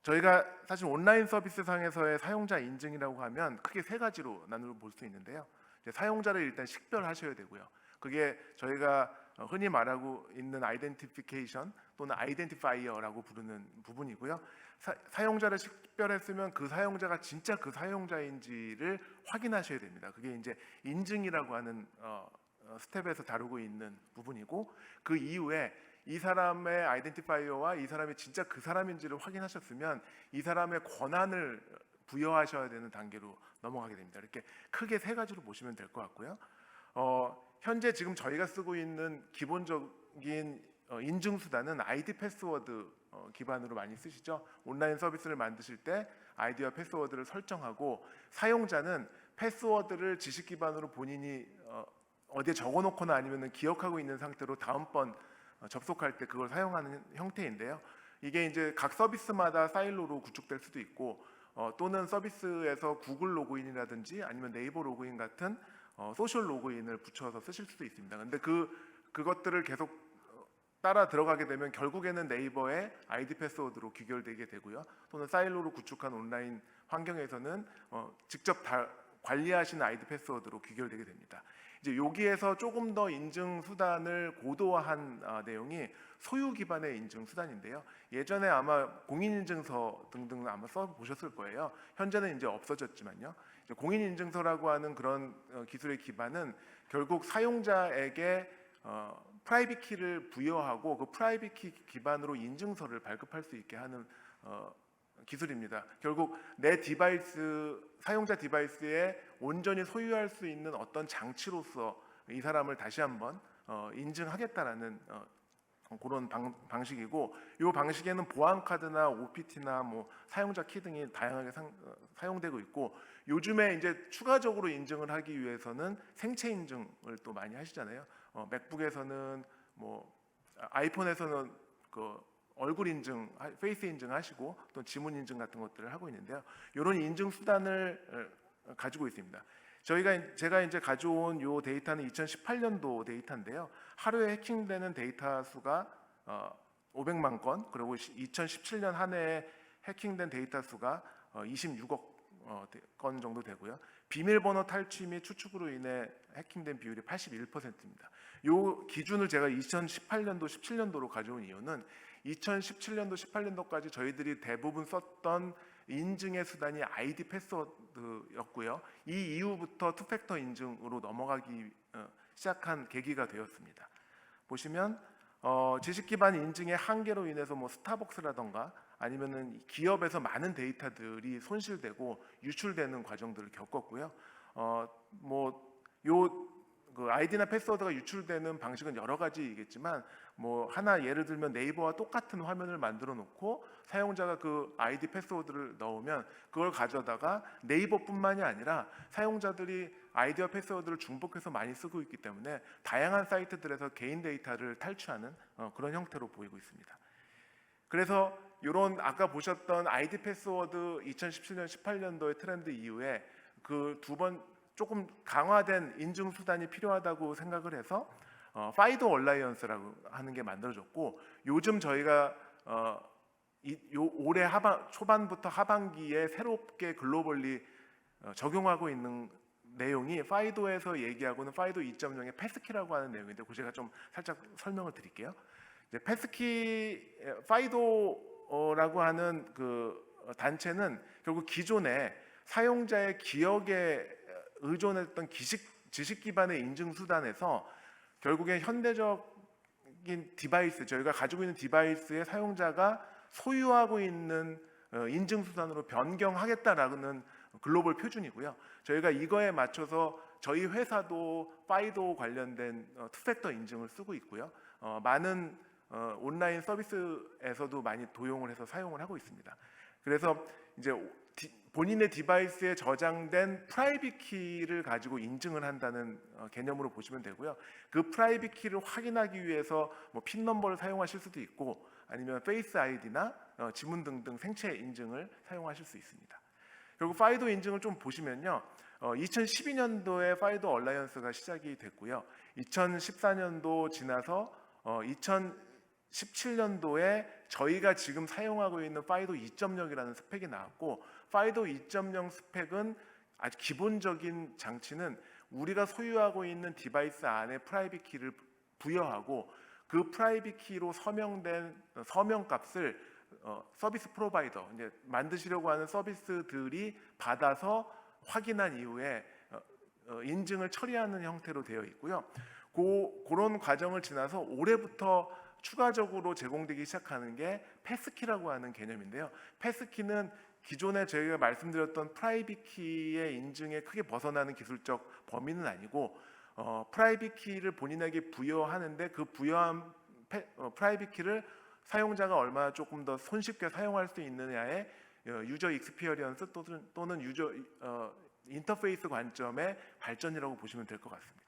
저희가 사실 온라인 서비스 상에서의 사용자 인증이라고 하면 크게 세 가지로 나누어 볼 수 있는데요. 이제 사용자를 일단 식별하셔야 되고요. 그게 저희가 흔히 말하고 있는 아이덴티피케이션 또는 아이덴티파이어라고 부르는 부분이고요. 사용자를 식별했으면 그 사용자가 진짜 그 사용자인지를 확인하셔야 됩니다. 그게 이제 인증이라고 하는 스텝에서 다루고 있는 부분이고, 그 이후에 이 사람의 아이덴티파이어와 이 사람이 진짜 그 사람인지를 확인하셨으면 이 사람의 권한을 부여하셔야 되는 단계로 넘어가게 됩니다. 이렇게 크게 세 가지로 보시면 될 것 같고요. 현재 지금 저희가 쓰고 있는 기본적인 인증 수단은 아이디 패스워드 기반으로 많이 쓰시죠. 온라인 서비스를 만드실 때 아이디와 패스워드를 설정하고, 사용자는 패스워드를 지식 기반으로 본인이 어디에 적어놓거나 아니면 기억하고 있는 상태로 다음번 접속할 때 그걸 사용하는 형태인데요. 이게 이제 각 서비스마다 사일로로 구축될 수도 있고, 또는 서비스에서 구글 로그인이라든지 아니면 네이버 로그인 같은 소셜 로그인을 붙여서 쓰실 수도 있습니다. 근데 그것들을 계속 따라 들어가게 되면 결국에는 네이버의 아이디 패스워드로 귀결되게 되고요. 또는 사일로로 구축한 온라인 환경에서는 직접 다 관리하시는 아이디 패스워드로 귀결되게 됩니다. 이제 여기에서 조금 더 인증 수단을 고도화한 내용이 소유 기반의 인증 수단인데요. 예전에 아마 공인인증서 등등 아마 써보셨을 거예요. 현재는 이제 없어졌지만요. 이제 공인인증서라고 하는 그런 기술의 기반은 결국 사용자에게 프라이빗 키를 부여하고 그 프라이빗 키 기반으로 인증서를 발급할 수 있게 하는 기술입니다. 결국 내 디바이스, 사용자 디바이스에 온전히 소유할 수 있는 어떤 장치로서 이 사람을 다시 한번 인증하겠다라는 그런 방식이고, 이 방식에는 보안 카드나 OPT나 뭐 사용자 키 등이 다양하게 사용되고 있고, 요즘에 이제 추가적으로 인증을 하기 위해서는 생체 인증을 또 많이 하시잖아요. 맥북에서는 뭐 아이폰에서는 그 얼굴 인증, 페이스 인증 하시고 또 지문 인증 같은 것들을 하고 있는데요. 이런 인증 수단을 가지고 있습니다. 제가 이제 가져온 요 데이터는 2018년도 데이터인데요. 하루에 해킹되는 데이터 수가 500만 건, 그리고 2017년 한 해에 해킹된 데이터 수가 26억 건 정도 되고요. 비밀번호 탈취 및 추측으로 인해 해킹된 비율이 81%입니다. 요 기준을 제가 2018년도, 17년도로 가져온 이유는 2017년도, 18년도까지 저희들이 대부분 썼던 인증의 수단이 아이디 패스워드였고요. 이 이후부터 투팩터 인증으로 넘어가기 시작한 계기가 되었습니다. 보시면 지식 기반 인증의 한계로 인해서 뭐 스타벅스라던가 아니면은 기업에서 많은 데이터들이 손실되고 유출되는 과정들을 겪었고요. 그 아이디나 패스워드가 유출되는 방식은 여러 가지이겠지만, 뭐 하나 예를 들면 네이버와 똑같은 화면을 만들어 놓고 사용자가 그 아이디 패스워드를 넣으면 그걸 가져다가 네이버뿐만이 아니라 사용자들이 아이디와 패스워드를 중복해서 많이 쓰고 있기 때문에 다양한 사이트들에서 개인 데이터를 탈취하는 그런 형태로 보이고 있습니다. 그래서 이런 아까 보셨던 아이디 패스워드 2017년, 18년도의 트렌드 이후에 그 두 번 조금 강화된 인증 수단이 필요하다고 생각을 해서 파이도 얼라이언스라고 하는 게 만들어졌고, 요즘 저희가 올해 초반부터 하반기에 새롭게 글로벌리 적용하고 있는 내용이 파이도에서 얘기하고는 파이도 2.0의 패스키라고 하는 내용인데, 그 제가 좀 살짝 설명을 드릴게요. 이제 패스키 파이도라고 하는 그 단체는 결국 기존에 사용자의 기억에 의존했던 지식 기반의 인증 수단에서 결국에 현대적인 디바이스, 저희가 가지고 있는 디바이스의 사용자가 소유하고 있는 인증 수단으로 변경하겠다라는 글로벌 표준이고요. 저희가 이거에 맞춰서 저희 회사도 파이도 관련된 투팩터 인증을 쓰고 있고요. 많은 온라인 서비스에서도 많이 도용을 해서 사용을 하고 있습니다. 그래서 이제 본인의 디바이스에 저장된 프라이빗 키를 가지고 인증을 한다는 개념으로 보시면 되고요. 그 프라이빗 키를 확인하기 위해서 뭐 핀 넘버를 사용하실 수도 있고 아니면 페이스 아이디나 지문 등등 생체 인증을 사용하실 수 있습니다. 그리고 파이도 인증을 좀 보시면요. 2012년도에 파이도 얼라이언스가 시작이 됐고요. 2014년도 지나서 2017년도에 저희가 지금 사용하고 있는 파이도 2.0이라는 스펙이 나왔고, 파이도 2.0 스펙은 아주 기본적인 장치는 우리가 소유하고 있는 디바이스 안에 프라이빗 키를 부여하고 그 프라이빗 키로 서명된 서명값을 서비스 프로바이더, 이제 만드시려고 하는 서비스들이 받아서 확인한 이후에 인증을 처리하는 형태로 되어 있고요. 그런 과정을 지나서 올해부터 추가적으로 제공되기 시작하는 게 패스키라고 하는 개념인데요. 패스키는 기존에 저희가 말씀드렸던 프라이빗 키의 인증에 크게 벗어나는 기술적 범위는 아니고 프라이빗 키를 본인에게 부여하는데 그 부여한 프라이빗 키를 사용자가 얼마나 조금 더 손쉽게 사용할 수 있느냐의 유저 익스피리언스 또는 유저 인터페이스 관점의 발전이라고 보시면 될 것 같습니다.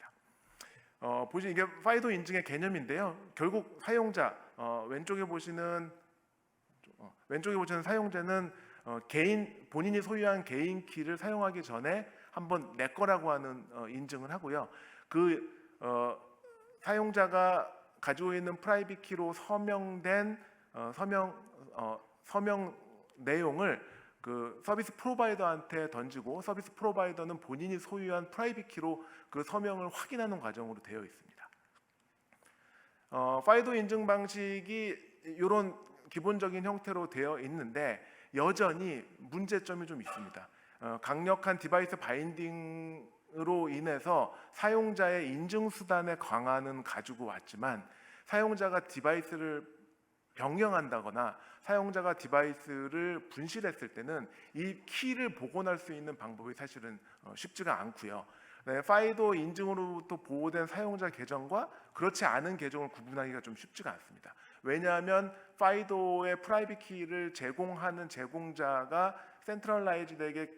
보시면 이게 파이도 인증의 개념인데요. 결국 사용자 왼쪽에 보시는 사용자는 본인이 소유한 개인 키를 사용하기 전에 한번 내 거라고 하는 인증을 하고요. 사용자가 가지고 있는 프라이빗 키로 서명된 서명 내용을 그 서비스 프로바이더한테 던지고 서비스 프로바이더는 본인이 소유한 프라이빗 키로 그 서명을 확인하는 과정으로 되어 있습니다. 파이도 인증 방식이 이런 기본적인 형태로 되어 있는데 여전히 문제점이 좀 있습니다. 강력한 디바이스 바인딩으로 인해서 사용자의 인증 수단의 강화는 가지고 왔지만 사용자가 디바이스를 변경한다거나 사용자가 디바이스를 분실했을 때는 이 키를 복원할 수 있는 방법이 사실은 쉽지가 않고요. 파이도 인증으로부터 보호된 사용자 계정과 그렇지 않은 계정을 구분하기가 좀 쉽지가 않습니다. 왜냐하면 파이도의 프라이빗 키를 제공하는 제공자가 센트럴라이즈되게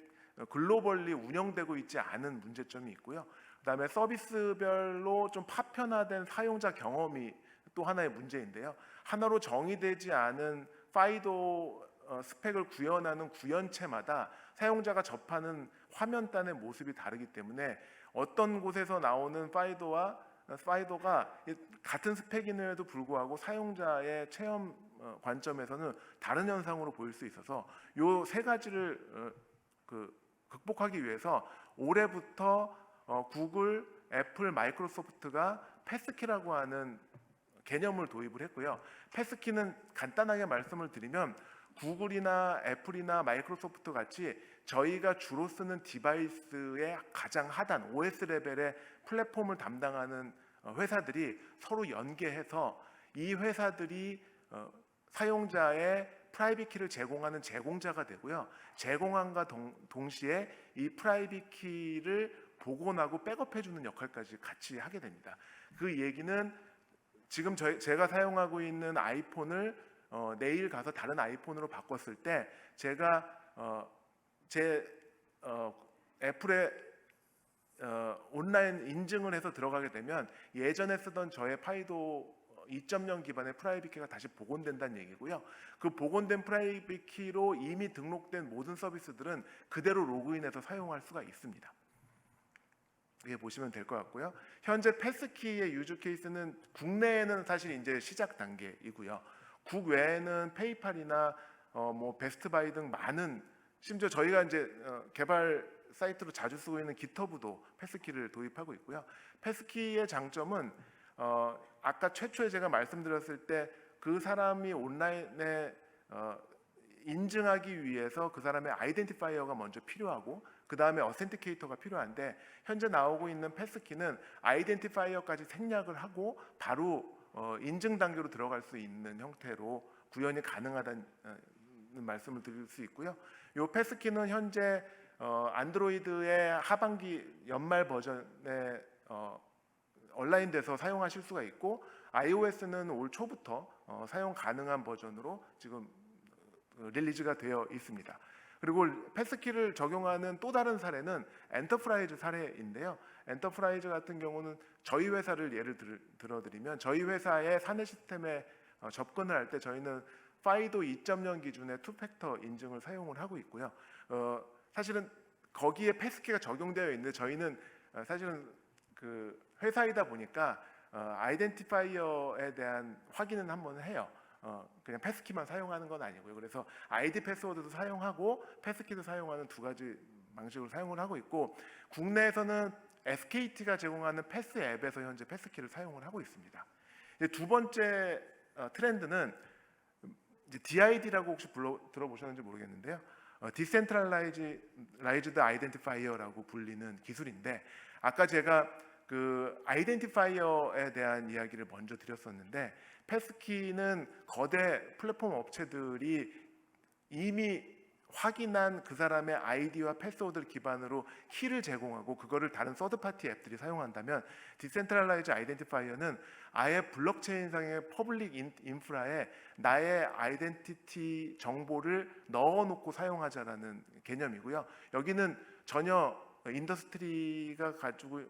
글로벌리 운영되고 있지 않은 문제점이 있고요. 그다음에 서비스별로 좀 파편화된 사용자 경험이 또 하나의 문제인데요. 하나로 정의되지 않은 파이도 스펙을 구현하는 구현체마다 사용자가 접하는 화면단의 모습이 다르기 때문에 어떤 곳에서 나오는 파이도가 같은 스펙임에도 불구하고 사용자의 체험 관점에서는 다른 현상으로 보일 수 있어서 이 세 가지를 극복하기 위해서 올해부터 구글, 애플, 마이크로소프트가 패스키라고 하는 개념을 도입을 했고요. 패스키는 간단하게 말씀을 드리면 구글이나 애플이나 마이크로소프트 같이 저희가 주로 쓰는 디바이스의 가장 하단 OS 레벨의 플랫폼을 담당하는 회사들이 서로 연계해서 이 회사들이 사용자의 프라이빗 키를 제공하는 제공자가 되고요. 제공함과 동시에 이 프라이빗 키를 복원하고 백업해주는 역할까지 같이 하게 됩니다. 그 얘기는 지금 제가 사용하고 있는 아이폰을 내일 가서 다른 아이폰으로 바꿨을 때 제가 제 애플에 온라인 인증을 해서 들어가게 되면 예전에 쓰던 저의 파이도 2.0 기반의 프라이빗 키가 다시 복원된다는 얘기고요. 그 복원된 프라이빗 키로 이미 등록된 모든 서비스들은 그대로 로그인해서 사용할 수가 있습니다. 이렇게 보시면 될 것 같고요. 현재 패스키의 유즈 케이스는 국내에는 사실 이제 시작 단계이고요. 국외에는 페이팔이나 뭐 베스트바이 등 많은, 심지어 저희가 이제 개발 사이트로 자주 쓰고 있는 깃허브도 패스키를 도입하고 있고요. 패스키의 장점은 아까 최초에 제가 말씀드렸을 때 그 사람이 온라인에 인증하기 위해서 그 사람의 아이덴티파이어가 먼저 필요하고 그 다음에 어센티케이터가 필요한데, 현재 나오고 있는 패스키는 아이덴티파이어까지 생략을 하고 바로 인증 단계로 들어갈 수 있는 형태로 구현이 가능하다는 말씀을 드릴 수 있고요. 이 패스키는 현재 안드로이드의 하반기 연말 버전에 온라인돼서 사용하실 수가 있고, iOS는 올 초부터 사용 가능한 버전으로 지금 릴리즈가 되어 있습니다. 그리고 패스키를 적용하는 또 다른 사례는 엔터프라이즈 사례인데요. 엔터프라이즈 같은 경우는 저희 회사를 예를 들어드리면 저희 회사의 사내 시스템에 접근을 할 때 저희는 파이도 2.0 기준의 투팩터 인증을 사용을 하고 있고요. 사실은 거기에 패스키가 적용되어 있는데 저희는 사실은 그 회사이다 보니까 아이덴티파이어에 대한 확인은 한번 해요. 그냥 패스키만 사용하는 건 아니고요. 그래서 아이디 패스워드도 사용하고 패스키도 사용하는 두 가지 방식으로 사용을 하고 있고 국내에서는 SKT가 제공하는 패스 앱에서 현재 패스키를 사용을 하고 있습니다. 이제 두 번째 트렌드는 이제 DID라고 혹시 들어보셨는지 모르겠는데요. 디센트럴라이즈드 아이덴티파이어라고 불리는 기술인데 아까 제가 그 아이덴티파이어에 대한 이야기를 먼저 드렸었는데 패스키는 거대 플랫폼 업체들이 이미 확인한 그 사람의 아이디와 패스워드를 기반으로 키를 제공하고 그거를 다른 서드파티 앱들이 사용한다면 디센트럴라이즈 아이덴티파이어는 아예 블록체인상의 퍼블릭 인프라에 나의 아이덴티티 정보를 넣어놓고 사용하자라는 개념이고요. 여기는 전혀 인더스트리가 가지고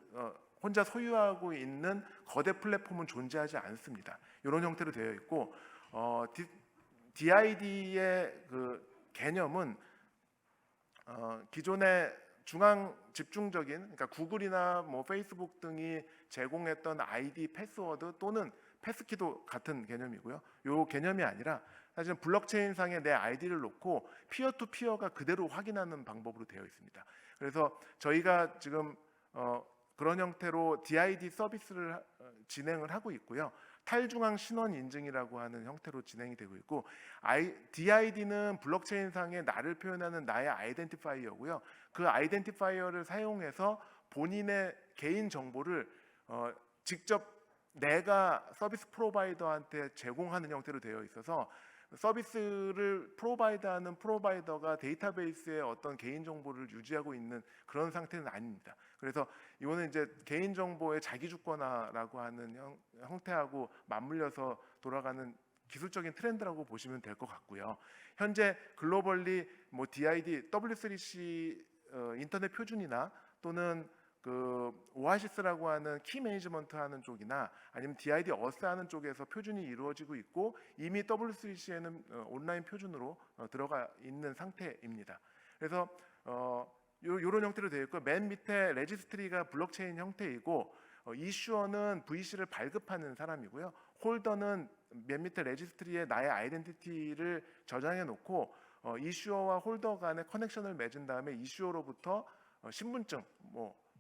혼자 소유하고 있는 거대 플랫폼은 존재하지 않습니다. 이런 형태로 되어 있고 DID의 그 개념은 기존의 중앙 집중적인 그러니까 구글이나 뭐 페이스북 등이 제공했던 아이디 패스워드 또는 패스키도 같은 개념이고요. 이 개념이 아니라 사실은 블록체인상에 내 아이디를 놓고 피어 투 피어가 그대로 확인하는 방법으로 되어 있습니다. 그래서 저희가 지금 그런 형태로 DID 서비스를 진행을 하고 있고요. 탈중앙 신원 인증이라고 하는 형태로 진행이 되고 있고 DID는 블록체인상에 나를 표현하는 나의 아이덴티파이어고요. 그 아이덴티파이어를 사용해서 본인의 개인 정보를 직접 내가 서비스 프로바이더한테 제공하는 형태로 되어 있어서 서비스를 프로바이드하는 프로바이더가 데이터베이스에 어떤 개인 정보를 유지하고 있는 그런 상태는 아닙니다. 그래서 이거는 이제 개인 정보의 자기 주권화라고 하는 형태하고 맞물려서 돌아가는 기술적인 트렌드라고 보시면 될 것 같고요. 현재 글로벌리 뭐 DID, W3C 인터넷 표준이나 또는 그 오아시스라고 하는 키 매니지먼트 하는 쪽이나 아니면 DID 어스 하는 쪽에서 표준이 이루어지고 있고 이미 W3C에는 온라인 표준으로 들어가 있는 상태입니다. 그래서 이런 형태로 되어 있고 맨 밑에 레지스트리가 블록체인 형태이고 이슈어는 VC를 발급하는 사람이고요. 홀더는 맨 밑에 레지스트리에 나의 아이덴티티를 저장해 놓고 이슈어와 홀더 간의 커넥션을 맺은 다음에 이슈어로부터 신분증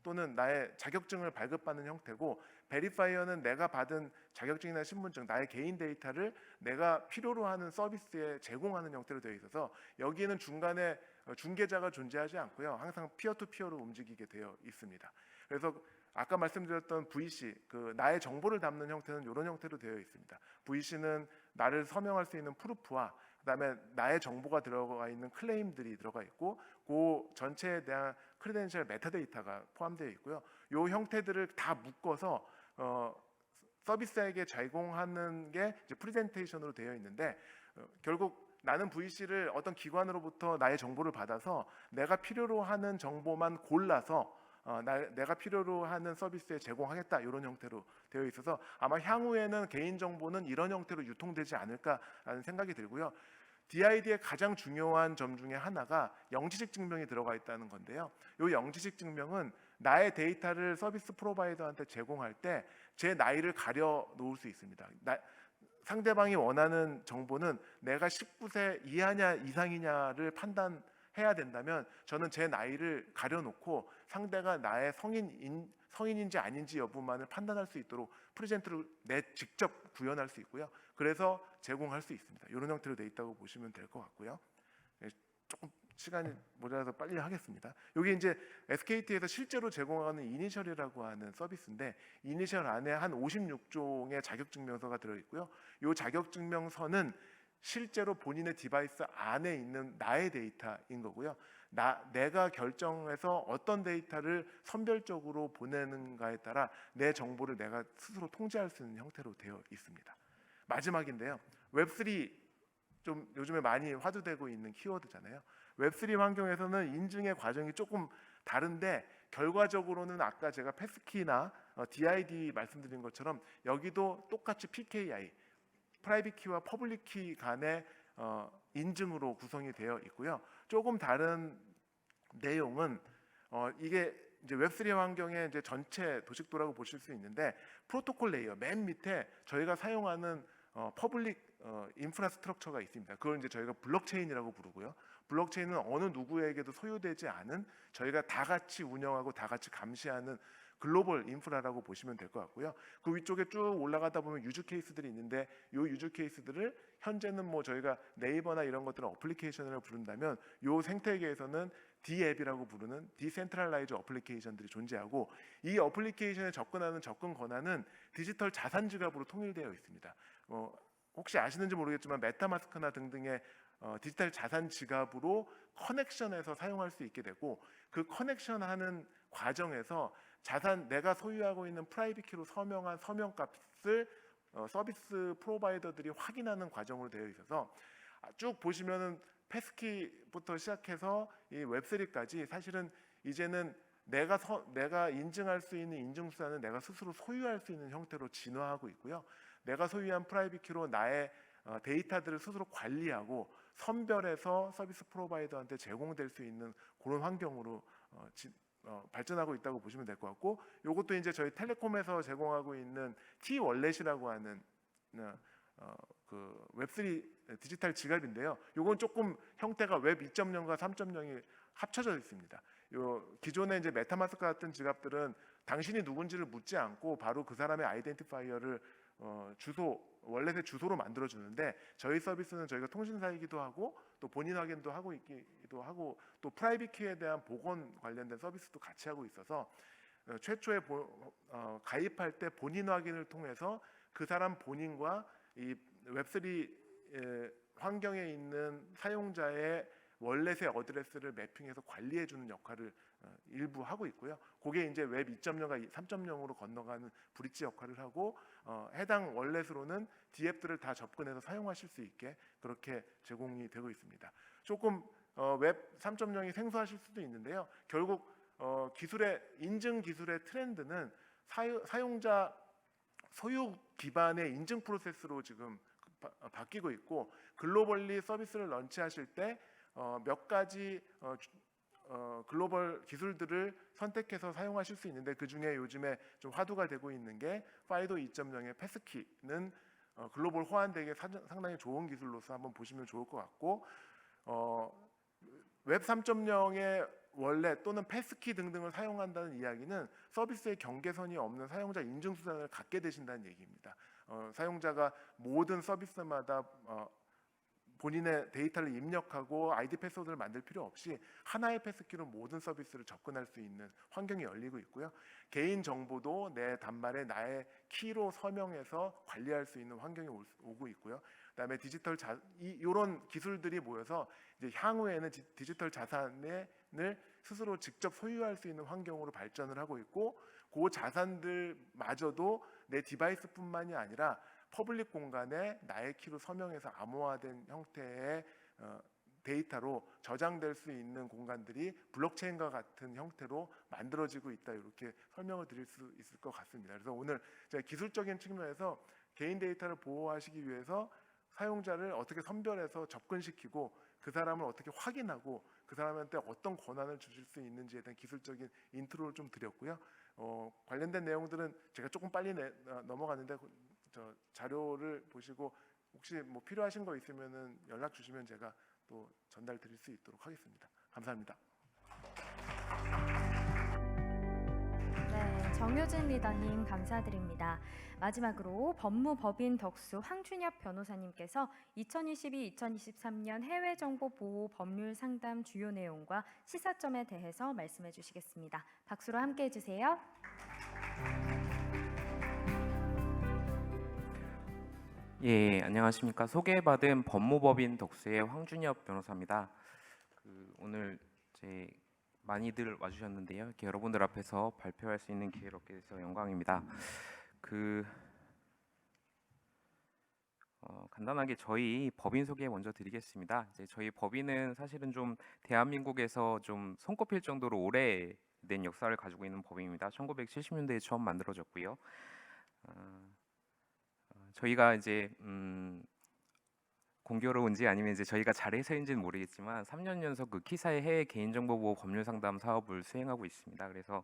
또는 나의 자격증을 발급받는 형태고 베리파이어는 내가 받은 자격증이나 신분증, 나의 개인 데이터를 내가 필요로 하는 서비스에 제공하는 형태로 되어 있어서 여기에는 중간에 중개자가 존재하지 않고요. 항상 피어 투 피어로 움직이게 되어 있습니다. 그래서 아까 말씀드렸던 VC, 그 나의 정보를 담는 형태는 이런 형태로 되어 있습니다. VC는 나를 서명할 수 있는 프루프와 그다음에 나의 정보가 들어가 있는 클레임들이 들어가 있고 그 전체에 대한 크레덴셜 메타데이터가 포함되어 있고요. 이 형태들을 다 묶어서 서비스에게 제공하는 게 이제 프레젠테이션으로 되어 있는데 결국 나는 VC를 어떤 기관으로부터 나의 정보를 받아서 내가 필요로 하는 정보만 골라서 내가 필요로 하는 서비스에 제공하겠다 이런 형태로 되어 있어서 아마 향후에는 개인정보는 이런 형태로 유통되지 않을까라는 생각이 들고요. DID의 가장 중요한 점 중에 하나가 영지식 증명이 들어가 있다는 건데요. 이 영지식 증명은 나의 데이터를 서비스 프로바이더한테 제공할 때 제 나이를 가려 놓을 수 있습니다. 상대방이 원하는 정보는 내가 19세 이하냐 이상이냐를 판단해야 된다면 저는 제 나이를 가려놓고 상대가 나의 성인인지 아닌지 여부만을 판단할 수 있도록 프레젠트를 직접 구현할 수 있고요. 그래서 제공할 수 있습니다. 이런 형태로 되어 있다고 보시면 될 것 같고요. 조금 시간이 모자라서 빨리 하겠습니다. 여기 이제 SKT에서 실제로 제공하는 이니셜이라고 하는 서비스인데 이니셜 안에 한 56종의 자격증명서가 들어있고요. 이 자격증명서는 실제로 본인의 디바이스 안에 있는 나의 데이터인 거고요. 내가 결정해서 어떤 데이터를 선별적으로 보내는가에 따라 내 정보를 내가 스스로 통제할 수 있는 형태로 되어 있습니다. 마지막인데요. 웹3 좀 요즘에 많이 화두되고 있는 키워드잖아요. 웹3 환경에서는 인증의 과정이 조금 다른데 결과적으로는 아까 제가 패스키나 DID 말씀드린 것처럼 여기도 똑같이 PKI, 프라이빗 키와 퍼블릭 키 간의 인증으로 구성이 되어 있고요. 조금 다른 내용은 이게 이제 웹3 환경의 이제 전체 도식도라고 보실 수 있는데 프로토콜 레이어 맨 밑에 저희가 사용하는 퍼블릭 인프라스트럭처가 있습니다. 그걸 이제 저희가 블록체인이라고 부르고요. 블록체인은 어느 누구에게도 소유되지 않은 저희가 다 같이 운영하고 다 같이 감시하는 글로벌 인프라라고 보시면 될 것 같고요. 그 위쪽에 쭉 올라가다 보면 유즈 케이스들이 있는데 이 유즈 케이스들을 현재는 뭐 저희가 네이버나 이런 것들은 어플리케이션이라고 부른다면 이 생태계에서는 D앱이라고 부르는 디센트럴라이즈 어플리케이션들이 존재하고 이 어플리케이션에 접근하는 접근 권한은 디지털 자산 지갑으로 통일되어 있습니다. 혹시 아시는지 모르겠지만 메타마스크나 등등의 디지털 자산 지갑으로 커넥션해서 사용할 수 있게 되고 그 커넥션하는 과정에서 자산 내가 소유하고 있는 프라이빗 키로 서명한 서명값을 서비스 프로바이더들이 확인하는 과정으로 되어 있어서 쭉 보시면은 패스키부터 시작해서 이 웹3까지 사실은 이제는 내가 인증할 수 있는 인증 수단은 내가 스스로 소유할 수 있는 형태로 진화하고 있고요. 내가 소유한 프라이빗 키로 나의 데이터들을 스스로 관리하고 선별해서 서비스 프로바이더한테 제공될 수 있는 그런 환경으로 발전하고 있다고 보시면 될 것 같고, 이것도 이제 저희 텔레콤에서 제공하고 있는 T 월렛이라고 하는 그 웹3 디지털 지갑인데요. 이건 조금 형태가 웹 2.0과 3.0이 합쳐져 있습니다. 요 기존의 이제 메타마스크 같은 지갑들은 당신이 누군지를 묻지 않고 바로 그 사람의 아이덴티파이어를 주소 월렛의 주소로 만들어 주는데 저희 서비스는 저희가 통신사이기도 하고 또 본인 확인도 하고 있기도 하고 또 프라이빗 키에 대한 보건 관련된 서비스도 같이 하고 있어서 최초에 가입할 때 본인 확인을 통해서 그 사람 본인과 이 웹3 환경에 있는 사용자의 월렛의 어드레스를 매핑해서 관리해 주는 역할을 일부 하고 있고요. 그게 이제 웹 2.0과 3.0으로 건너가는 브릿지 역할을 하고 해당 월렛으로는 D앱들을 다 접근해서 사용하실 수 있게 그렇게 제공이 되고 있습니다. 조금 웹 3.0이 생소하실 수도 있는데요. 결국 기술의 인증 기술의 트렌드는 사용자 소유 기반의 인증 프로세스로 지금 바뀌고 있고 글로벌리 서비스를 런치하실 때 몇 가지 글로벌 기술들을 선택해서 사용하실 수 있는데 그 중에 요즘에 좀 화두가 되고 있는 게 파이도 2.0의 패스키는 글로벌 호환되기에 상당히 좋은 기술로서 한번 보시면 좋을 것 같고 웹 3.0의 월렛 또는 패스키 등등을 사용한다는 이야기는 서비스의 경계선이 없는 사용자 인증 수단을 갖게 되신다는 얘기입니다. 사용자가 모든 서비스마다 본인의 데이터를 입력하고 아이디 패스워드를 만들 필요 없이 하나의 패스키로 모든 서비스를 접근할 수 있는 환경이 열리고 있고요. 개인 정보도 내 단말에 나의 키로 서명해서 관리할 수 있는 환경이 오고 있고요. 그다음에 디지털 이런 기술들이 모여서 이제 향후에는 디지털 자산을 스스로 직접 소유할 수 있는 환경으로 발전을 하고 있고 그 자산들마저도 내 디바이스뿐만이 아니라 퍼블릭 공간에 나의 키로 서명해서 암호화된 형태의 데이터로 저장될 수 있는 공간들이 블록체인과 같은 형태로 만들어지고 있다 이렇게 설명을 드릴 수 있을 것 같습니다. 그래서 오늘 제가 기술적인 측면에서 개인 데이터를 보호하시기 위해서 사용자를 어떻게 선별해서 접근시키고 그 사람을 어떻게 확인하고 그 사람한테 어떤 권한을 주실 수 있는지에 대한 기술적인 인트로를 좀 드렸고요. 관련된 내용들은 제가 조금 빨리 넘어가는데 저 자료를 보시고 혹시 뭐 필요하신 거 있으면은 연락 주시면 제가 또 전달 드릴 수 있도록 하겠습니다. 감사합니다. 네, 정효진 리더님 감사드립니다. 마지막으로 법무법인 덕수 황준엽 변호사님께서 2022-2023년 해외정보보호 법률 상담 주요 내용과 시사점에 대해서 말씀해 주시겠습니다. 박수로 함께해 주세요. 예, 안녕하십니까. 소개받은 법무법인 덕수의 황준엽 변호사입니다. 오늘 많이들 와주셨는데요. 이렇게 여러분들 앞에서 발표할 수 있는 기회를 얻게 돼서 영광입니다. 간단하게 저희 법인 소개 먼저 드리겠습니다. 이제 저희 법인은 사실은 좀 대한민국에서 좀 손꼽힐 정도로 오래된 역사를 가지고 있는 법인입니다. 1970년대에 처음 만들어졌고요. 저희가 이제 공교로운지 아니면 이제 저희가 잘해서인지는 모르겠지만 3년 연속 그 키사의 해외 개인정보보호 법률 상담 사업을 수행하고 있습니다. 그래서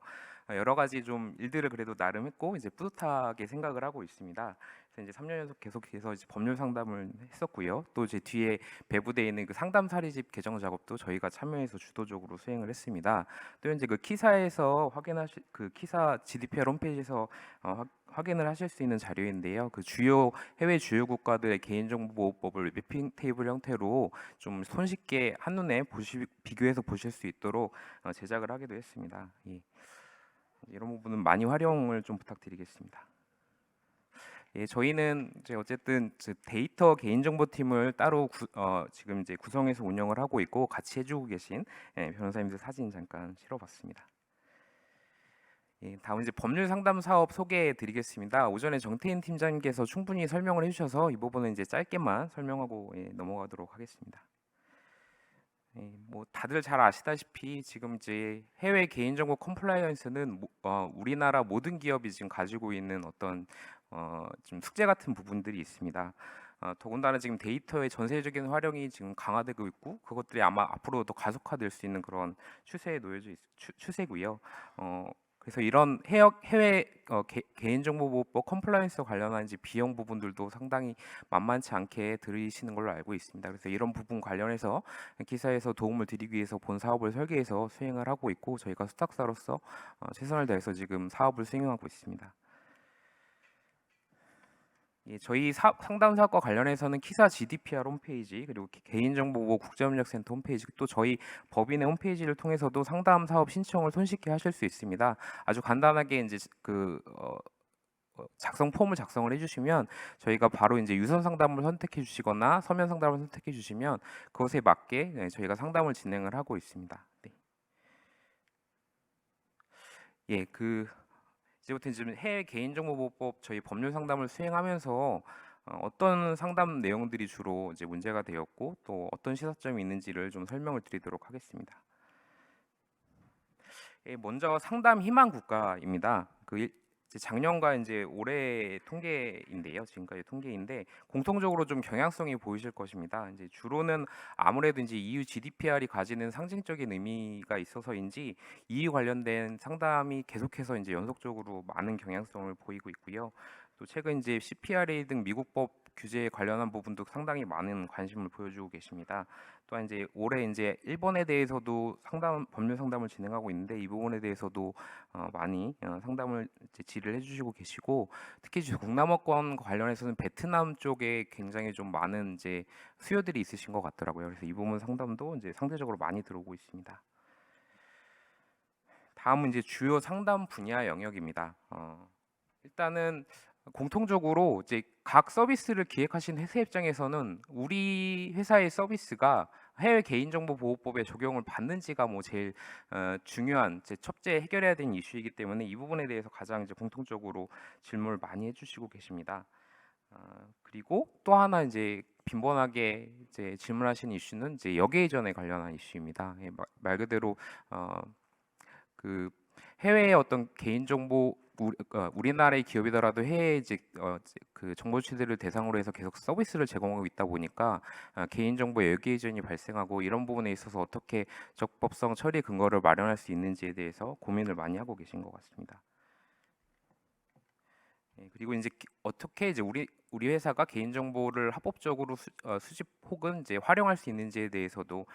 여러 가지 좀 일들을 그래도 나름 했고 이제 뿌듯하게 생각을 하고 있습니다. 그래서 이제 3년 연속 계속해서 이제 법률 상담을 했었고요. 또 이제 뒤에 배부되어 있는 그 상담 사례집 개정 작업도 저희가 참여해서 주도적으로 수행을 했습니다. 또 현재 그 키사에서 확인하실 그 키사 GDPR 홈페이지에서 확인을 하실 수 있는 자료인데요. 그 주요 해외 주요 국가들의 개인정보보호법을 매핑 테이블 형태로 좀 손쉽게 한눈에 비교해서 보실 수 있도록 제작을 하기도 했습니다. 예. 이런 부분은 많이 활용을 좀 부탁드리겠습니다. 예, 저희는 이제 어쨌든 데이터 개인정보팀을 따로 지금 이제 구성해서 운영을 하고 있고 같이 해주고 계신 변호사님들 사진 잠깐 실어봤습니다. 예, 다음 이제 법률 상담 사업 소개해드리겠습니다. 오전에 정태인 팀장님께서 충분히 설명을 해주셔서 이 부분은 이제 짧게만 설명하고 넘어가도록 하겠습니다. 예, 뭐 다들 잘 아시다시피 지금 이제 해외 개인정보 컴플라이언스는 우리나라 모든 기업이 지금 가지고 있는 어떤 좀 숙제 같은 부분들이 있습니다. 더군다나 지금 데이터의 전세적인 활용이 지금 강화되고 있고 그것들이 아마 앞으로 더 가속화될 수 있는 그런 추세에 놓여져 추세고요. 그래서 이런 해외 개인정보보호법 컴플라이언스 관련한 이제 비용 부분들도 상당히 만만치 않게 들이시는 걸로 알고 있습니다. 그래서 이런 부분 관련해서 기사에서 도움을 드리기 위해서 본 사업을 설계해서 수행을 하고 있고 저희가 수탁사로서 최선을 다해서 지금 사업을 수행하고 있습니다. 예, 저희 상담 사업과 관련해서는 키사 GDPR 홈페이지 그리고 개인정보보호 국제협력센터 홈페이지 또 저희 법인의 홈페이지를 통해서도 상담 사업 신청을 손쉽게 하실 수 있습니다. 아주 간단하게 이제 작성 폼을 작성을 해주시면 저희가 바로 이제 유선 상담을 선택해 주시거나 서면 상담을 선택해 주시면 그것에 맞게 저희가 상담을 진행을 하고 있습니다. 네. 예, 이제부터 지금 해외 개인정보보호법 저희 법률 상담을 수행하면서 어떤 상담 내용들이 주로 이제 문제가 되었고 또 어떤 시사점이 있는지를 좀 설명을 드리도록 하겠습니다. 예, 먼저 상담 희망 국가입니다. 이제 작년과 이제 올해 통계인데요. 지금까지 통계인데 공통적으로 좀 경향성이 보이실 것입니다. 이제 주로는 아무래도 이제 EU GDPR이 가지는 상징적인 의미가 있어서인지 EU 관련된 상담이 계속해서 이제 연속적으로 많은 경향성을 보이고 있고요. 또 최근 이제 CPRA 등 미국법 규제에 관련한 부분도 상당히 많은 관심을 보여주고 계십니다. 또한 이제 올해 이제 일본에 대해서도 법률 상담을 진행하고 있는데 이 부분에 대해서도 많이 상담을 이제 질의를 해주시고 계시고 특히 이제 동남아권 관련해서는 베트남 쪽에 굉장히 좀 많은 이제 수요들이 있으신 것 같더라고요. 그래서 이 부분 상담도 이제 상대적으로 많이 들어오고 있습니다. 다음은 이제 주요 상담 분야 영역입니다. 일단은 공통적으로 이제 각 서비스를 기획하신 회사 입장에서는 우리 회사의 서비스가 해외 개인정보보호법에 적용을 받는지가 뭐 제일 중요한 첫째 해결해야 되는 이슈이기 때문에 이 부분에 대해서 가장 이제 공통적으로 질문을 많이 해주시고 계십니다. 그리고 또 하나 이제 빈번하게 이제 질문하시는 이슈는 이제 역외전에 관련한 이슈입니다. 예, 말 그대로 그 해외의 어떤 개인정보 우리나라의 기업이더라도 해외 이제 그 정보 취득을 대상으로 해서 계속 서비스를 제공하고 있다 보니까 개인정보 역외전이 발생하고 이런 부분에 있어서 어떻게 적법성 처리 근거를 마련할 수 있는지에 대해서 고민을 많이 하고 계신 것 같습니다. 그리고 이제 어떻게 이제 우리 회사가 개인정보를 합법적으로 수집 혹은 이제 활용할 수 있는지에 대해서도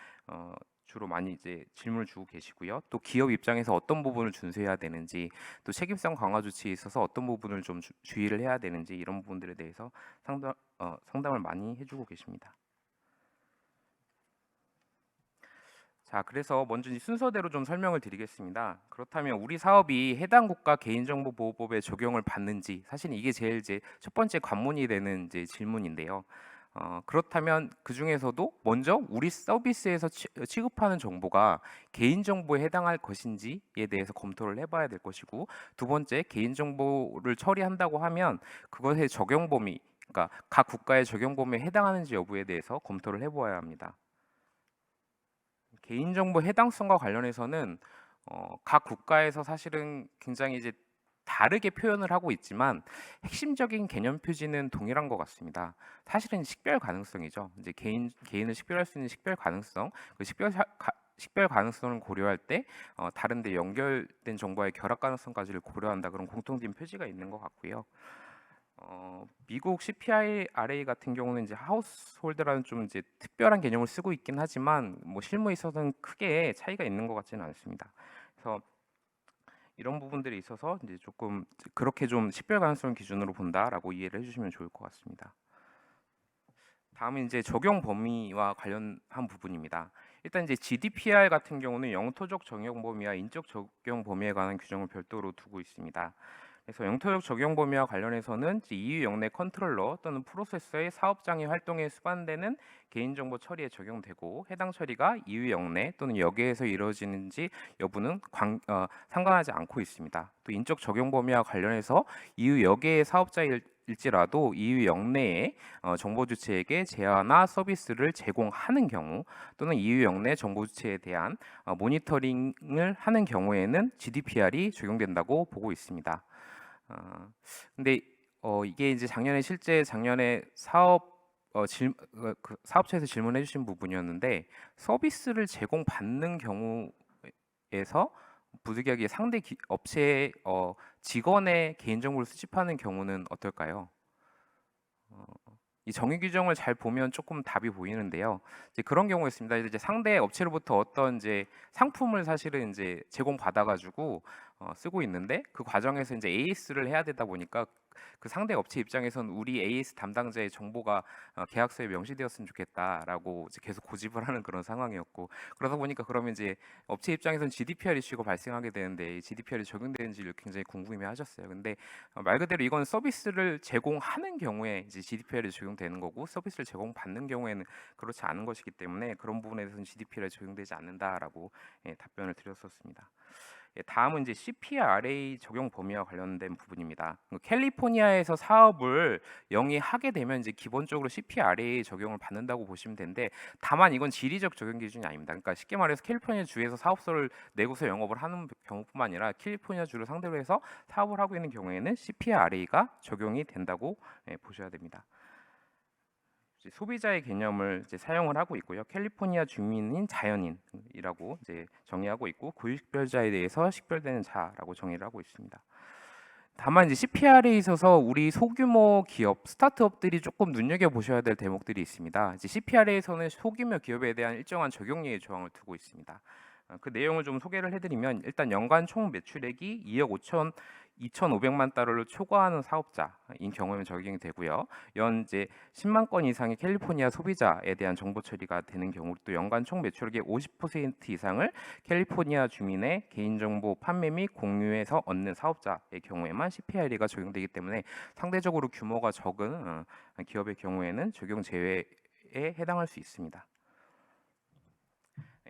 주로 많이 이제 질문을 주고 계시고요. 또 기업 입장에서 어떤 부분을 준수해야 되는지, 또 책임성 강화 조치에 있어서 어떤 부분을 좀 주의를 해야 되는지 이런 부분들에 대해서 상담을 많이 해주고 계십니다. 자, 그래서 먼저 이 순서대로 좀 설명을 드리겠습니다. 그렇다면 우리 사업이 해당 국가 개인정보보호법에 적용을 받는지 사실 이게 제일 이제 첫 번째 관문이 되는 이제 질문인데요. 그렇다면 그 중에서도 먼저 우리 서비스에서 취급하는 정보가 개인정보에 해당할 것인지에 대해서 검토를 해봐야 될 것이고 두 번째 개인정보를 처리한다고 하면 그것의 적용 범위 그러니까 각 국가의 적용 범위에 해당하는지 여부에 대해서 검토를 해보아야 합니다. 개인정보 해당성과 관련해서는 각 국가에서 사실은 굉장히 이제 다르게 표현을 하고 있지만 핵심적인 개념 표지는 동일한 것 같습니다. 사실은 식별 가능성이죠. 이제 개인을 식별할 수 있는 식별 가능성, 그 식별 가능성을 고려할 때 다른데 연결된 정보와의 결합 가능성까지를 고려한다, 그런 공통된 표지가 있는 것 같고요. 미국 CPRA 같은 경우는 이제 하우스홀드라는 좀 이제 특별한 개념을 쓰고 있긴 하지만 뭐 실무에 있어서는 크게 차이가 있는 것 같지는 않습니다. 그래서 이런 부분들이 있어서 이제 조금 그렇게 좀 식별 가능성 기준으로 본다라고 이해를 해주시면 좋을 것 같습니다. 다음은 이제 적용 범위와 관련한 부분입니다. 일단 이제 GDPR 같은 경우는 영토적 적용 범위와 인적 적용 범위에 관한 규정을 별도로 두고 있습니다. 그래서 영토적 적용 범위와 관련해서는 EU 영내 컨트롤러 또는 프로세서의 사업장의 활동에 수반되는 개인정보 처리에 적용되고, 해당 처리가 EU 영내 또는 여기에서 이루어지는지 여부는 상관하지 않고 있습니다. 또 인적 적용 범위와 관련해서 EU 여계의 사업자일지라도 EU 영내의 정보 주체에게 제어나 서비스를 제공하는 경우 또는 EU 영내 정보 주체에 대한 모니터링을 하는 경우에는 GDPR이 적용된다고 보고 있습니다. 근데 이게 이제 작년에 사업처에서 질문해 주신 부분이었는데, 서비스를 제공받는 경우에서 부득이하게 상대 업체의 직원의 개인정보를 수집하는 경우는 어떨까요? 이 정의 규정을 잘 보면 조금 답이 보이는데요. 이제 그런 경우가 있습니다. 이제 상대 업체로부터 어떤 이제 상품을 사실은 이제 제공받아가지고 쓰고 있는데, 그 과정에서 이제 AS를 해야 되다 보니까 그 상대 업체 입장에서는 우리 AS 담당자의 정보가 계약서에 명시되었으면 좋겠다라고 이제 계속 고집을 하는 그런 상황이었고, 그러다 보니까 그러면 이제 업체 입장에서는 GDPR 이슈가 발생하게 되는데 GDPR이 적용되는지를 굉장히 궁금해하셨어요. 근데 말 그대로 이건 서비스를 제공하는 경우에 이제 GDPR이 적용되는 거고, 서비스를 제공받는 경우에는 그렇지 않은 것이기 때문에 그런 부분에 대해서는 GDPR이 적용되지 않는다라고 답변을 드렸었습니다. 다음은 이제 CPRA 적용 범위와 관련된 부분입니다. 캘리포니아에서 사업을 영위하게 되면 이제 기본적으로 CPRA 적용을 받는다고 보시면 되는데, 다만 이건 지리적 적용 기준이 아닙니다. 그러니까 쉽게 말해서 캘리포니아 주에서 사업소를 내고서 영업을 하는 경우뿐만 아니라 캘리포니아 주를 상대로 해서 사업을 하고 있는 경우에는 CPRA가 적용이 된다고 보셔야 됩니다. 소비자의 개념을 이제 사용을 하고 있고요. 캘리포니아 주민인 자연인이라고 이제 정의하고 있고, 고유식별자에 대해서 식별되는 자라고 정의를 하고 있습니다. 다만 이제 CPR에 있어서 우리 소규모 기업, 스타트업들이 조금 눈여겨 보셔야 될 대목들이 있습니다. 이제 CPR에서는 소규모 기업에 대한 일정한 적용예외 조항을 두고 있습니다. 그 내용을 좀 소개를 해드리면, 일단 연간 총 매출액이 2억 2,500만 달러를 초과하는 사업자인 경우에는 적용이 되고요. 연 이제 10만 건 이상의 캘리포니아 소비자에 대한 정보 처리가 되는 경우, 또 연간 총 매출액의 50% 이상을 캘리포니아 주민의 개인정보 판매 및 공유에서 얻는 사업자의 경우에만 CPRA가 적용되기 때문에 상대적으로 규모가 적은 기업의 경우에는 적용 제외에 해당할 수 있습니다.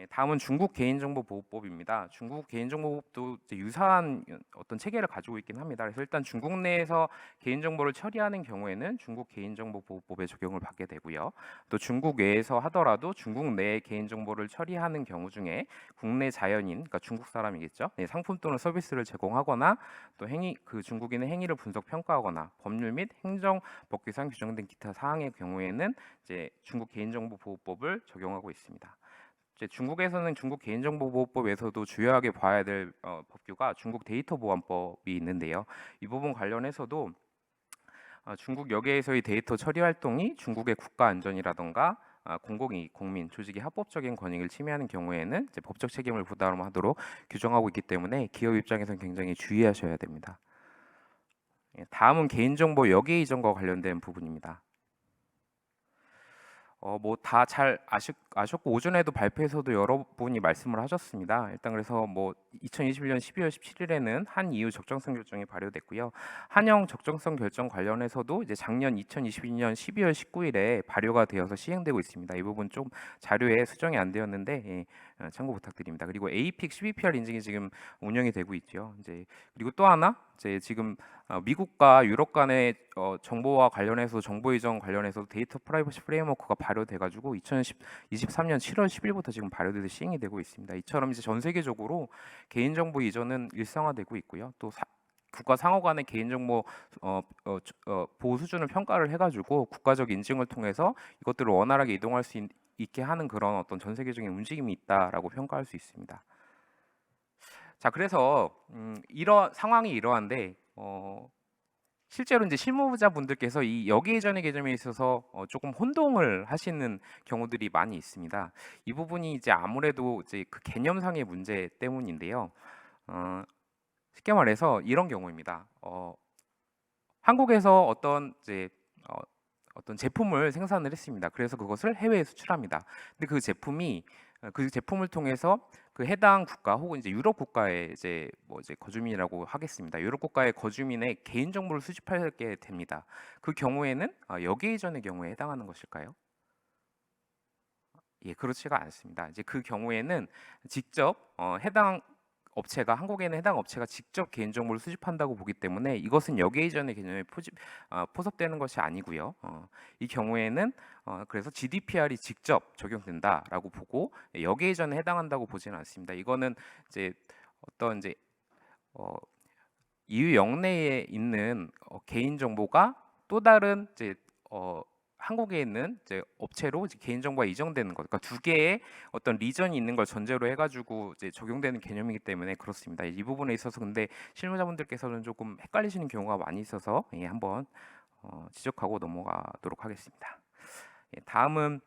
다음은 중국 개인정보보호법입니다. 중국 개인정보법도 이제 유사한 어떤 체계를 가지고 있긴 합니다. 그래서 일단 중국 내에서 개인정보를 처리하는 경우에는 중국 개인정보보호법에 적용을 받게 되고요. 또 중국 외에서 하더라도 중국 내의 개인정보를 처리하는 경우 중에 국내 자연인, 그러니까 중국 사람이겠죠. 상품 또는 서비스를 제공하거나 또 그 중국인의 행위를 분석 평가하거나 법률 및 행정 법규상 규정된 기타 사항의 경우에는 이제 중국 개인정보보호법을 적용하고 있습니다. 중국에서는 중국 개인정보보호법에서도 주요하게 봐야 될 법규가 중국 데이터보안법이 있는데요. 이 부분 관련해서도 중국 여계에서의 데이터 처리 활동이 중국의 국가 안전이라던가 공공이익, 국민, 조직의 합법적인 권익을 침해하는 경우에는 이제 법적 책임을 부담하도록 규정하고 있기 때문에 기업 입장에서는 굉장히 주의하셔야 됩니다. 다음은 개인정보 여계 이전과 관련된 부분입니다. 뭐 다 잘 아셨고 오전에도 발표에서도 여러분이 말씀을 하셨습니다. 일단 그래서 뭐 2021년 12월 17일에는 한 EU 적정성 결정이 발효됐고요. 한영 적정성 결정 관련해서도 이제 작년 2022년 12월 19일에 발효가 되어서 시행되고 있습니다. 이 부분 좀 자료에 수정이 안 되었는데 참고 부탁드립니다. 그리고 APIC 12PR 인증이 지금 운영이 되고 있죠. 이제 그리고 또 하나 이제 지금 미국과 유럽 간의 정보와 관련해서 정보 이전 관련해서 데이터 프라이버시 프레임워크가 발효돼 가지고 2023년 7월 10일부터 지금 발효돼서 시행이 되고 있습니다. 이처럼 이제 전 세계적으로 개인정보 이전은 일상화되고 있고요. 또 국가 상호 간의 개인정보 보호 수준을 평가를 해가지고 국가적 인증을 통해서 이것들을 원활하게 이동할 수 있게 하는 그런 어떤 전 세계적인 움직임이 있다라고 평가할 수 있습니다. 자, 그래서 이런 상황이 이러한데 실제로 이제 실무자분들께서 이 여기 이전의 개념에 있어서 조금 혼동을 하시는 경우들이 많이 있습니다. 이 부분이 이제 아무래도 이제 그 개념상의 문제 때문인데요. 쉽게 말해서 이런 경우입니다. 한국에서 어떤 제품을 생산을 했습니다. 그래서 그것을 해외에 수출합니다. 근데 그 제품을 통해서 그 해당 국가 혹은 이제 유럽 국가의 이제 거주민이라고 하겠습니다. 유럽 국가의 거주민의 개인 정보를 수집하게 됩니다. 그 경우에는 여기 이전의 경우에 해당하는 것일까요? 예, 그렇지가 않습니다. 이제 그 경우에는 직접 한국에는 해당 업체가 직접 개인정보를 수집한다고 보기 때문에 이것은 여기 이전의 개념에 포섭되는 것이 아니고요. 이 경우에는 그래서 GDPR이 직접 적용된다라고 보고 여기 이전에 해당한다고 보지는 않습니다. 이거는 이제 어떤 이제 EU 영내에 있는 개인 정보가 또 다른 이제 한국에 있는 이제 업체로 이제 개인정보가 이전되는 것, 그러니까 두 개의 어떤 리전이 있는 걸 전제로 해가지고 이제 적용되는 개념이기 때문에 그렇습니다. 이 부분에 있어서 근데 실무자분들께서는 조금 헷갈리시는 경우가 많이 있어서 한번 지적하고 넘어가도록 하겠습니다. 다음은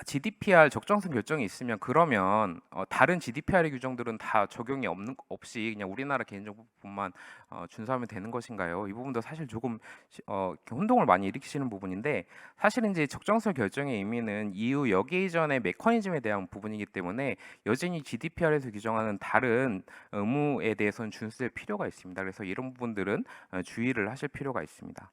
GDPR 적정성 결정이 있으면 그러면 다른 GDPR의 규정들은 다 적용이 없이 그냥 우리나라 개인정보뿐만 준수하면 되는 것인가요? 이 부분도 사실 조금 혼동을 많이 일으키시는 부분인데 사실은 이제 적정성 결정의 의미는 EU 여기 이전의 메커니즘에 대한 부분이기 때문에 여전히 GDPR에서 규정하는 다른 의무에 대해서는 준수될 필요가 있습니다. 그래서 이런 부분들은 주의를 하실 필요가 있습니다.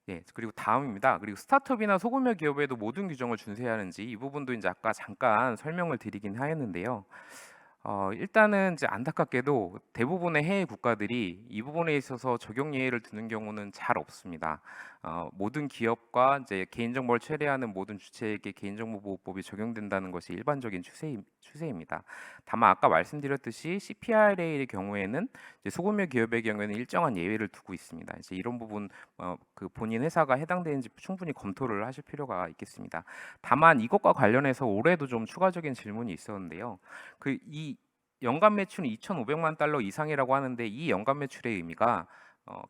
예, 그리고 다음입니다. 그리고 스타트업이나 소규모 기업에도 모든 규정을 준수해야 하는지 이 부분도 이제 아까 잠깐 설명을 드리긴 하였는데요. 일단은 이제 안타깝게도 대부분의 해외 국가들이 이 부분에 있어서 적용 예외를 두는 경우는 잘 없습니다. 모든 기업과 이제 개인정보를 처리하는 모든 주체에게 개인정보보호법이 적용된다는 것이 일반적인 추세입니다. 다만 아까 말씀드렸듯이 CPRA의 경우에는 이제 소규모 기업의 경우에는 일정한 예외를 두고 있습니다. 이제 이런 부분 그 본인 회사가 해당되는지 충분히 검토를 하실 필요가 있겠습니다. 다만 이것과 관련해서 올해도 좀 추가적인 질문이 있었는데요. 이 연간 매출은 2,500만 달러 이상이라고 하는데 이 연간 매출의 의미가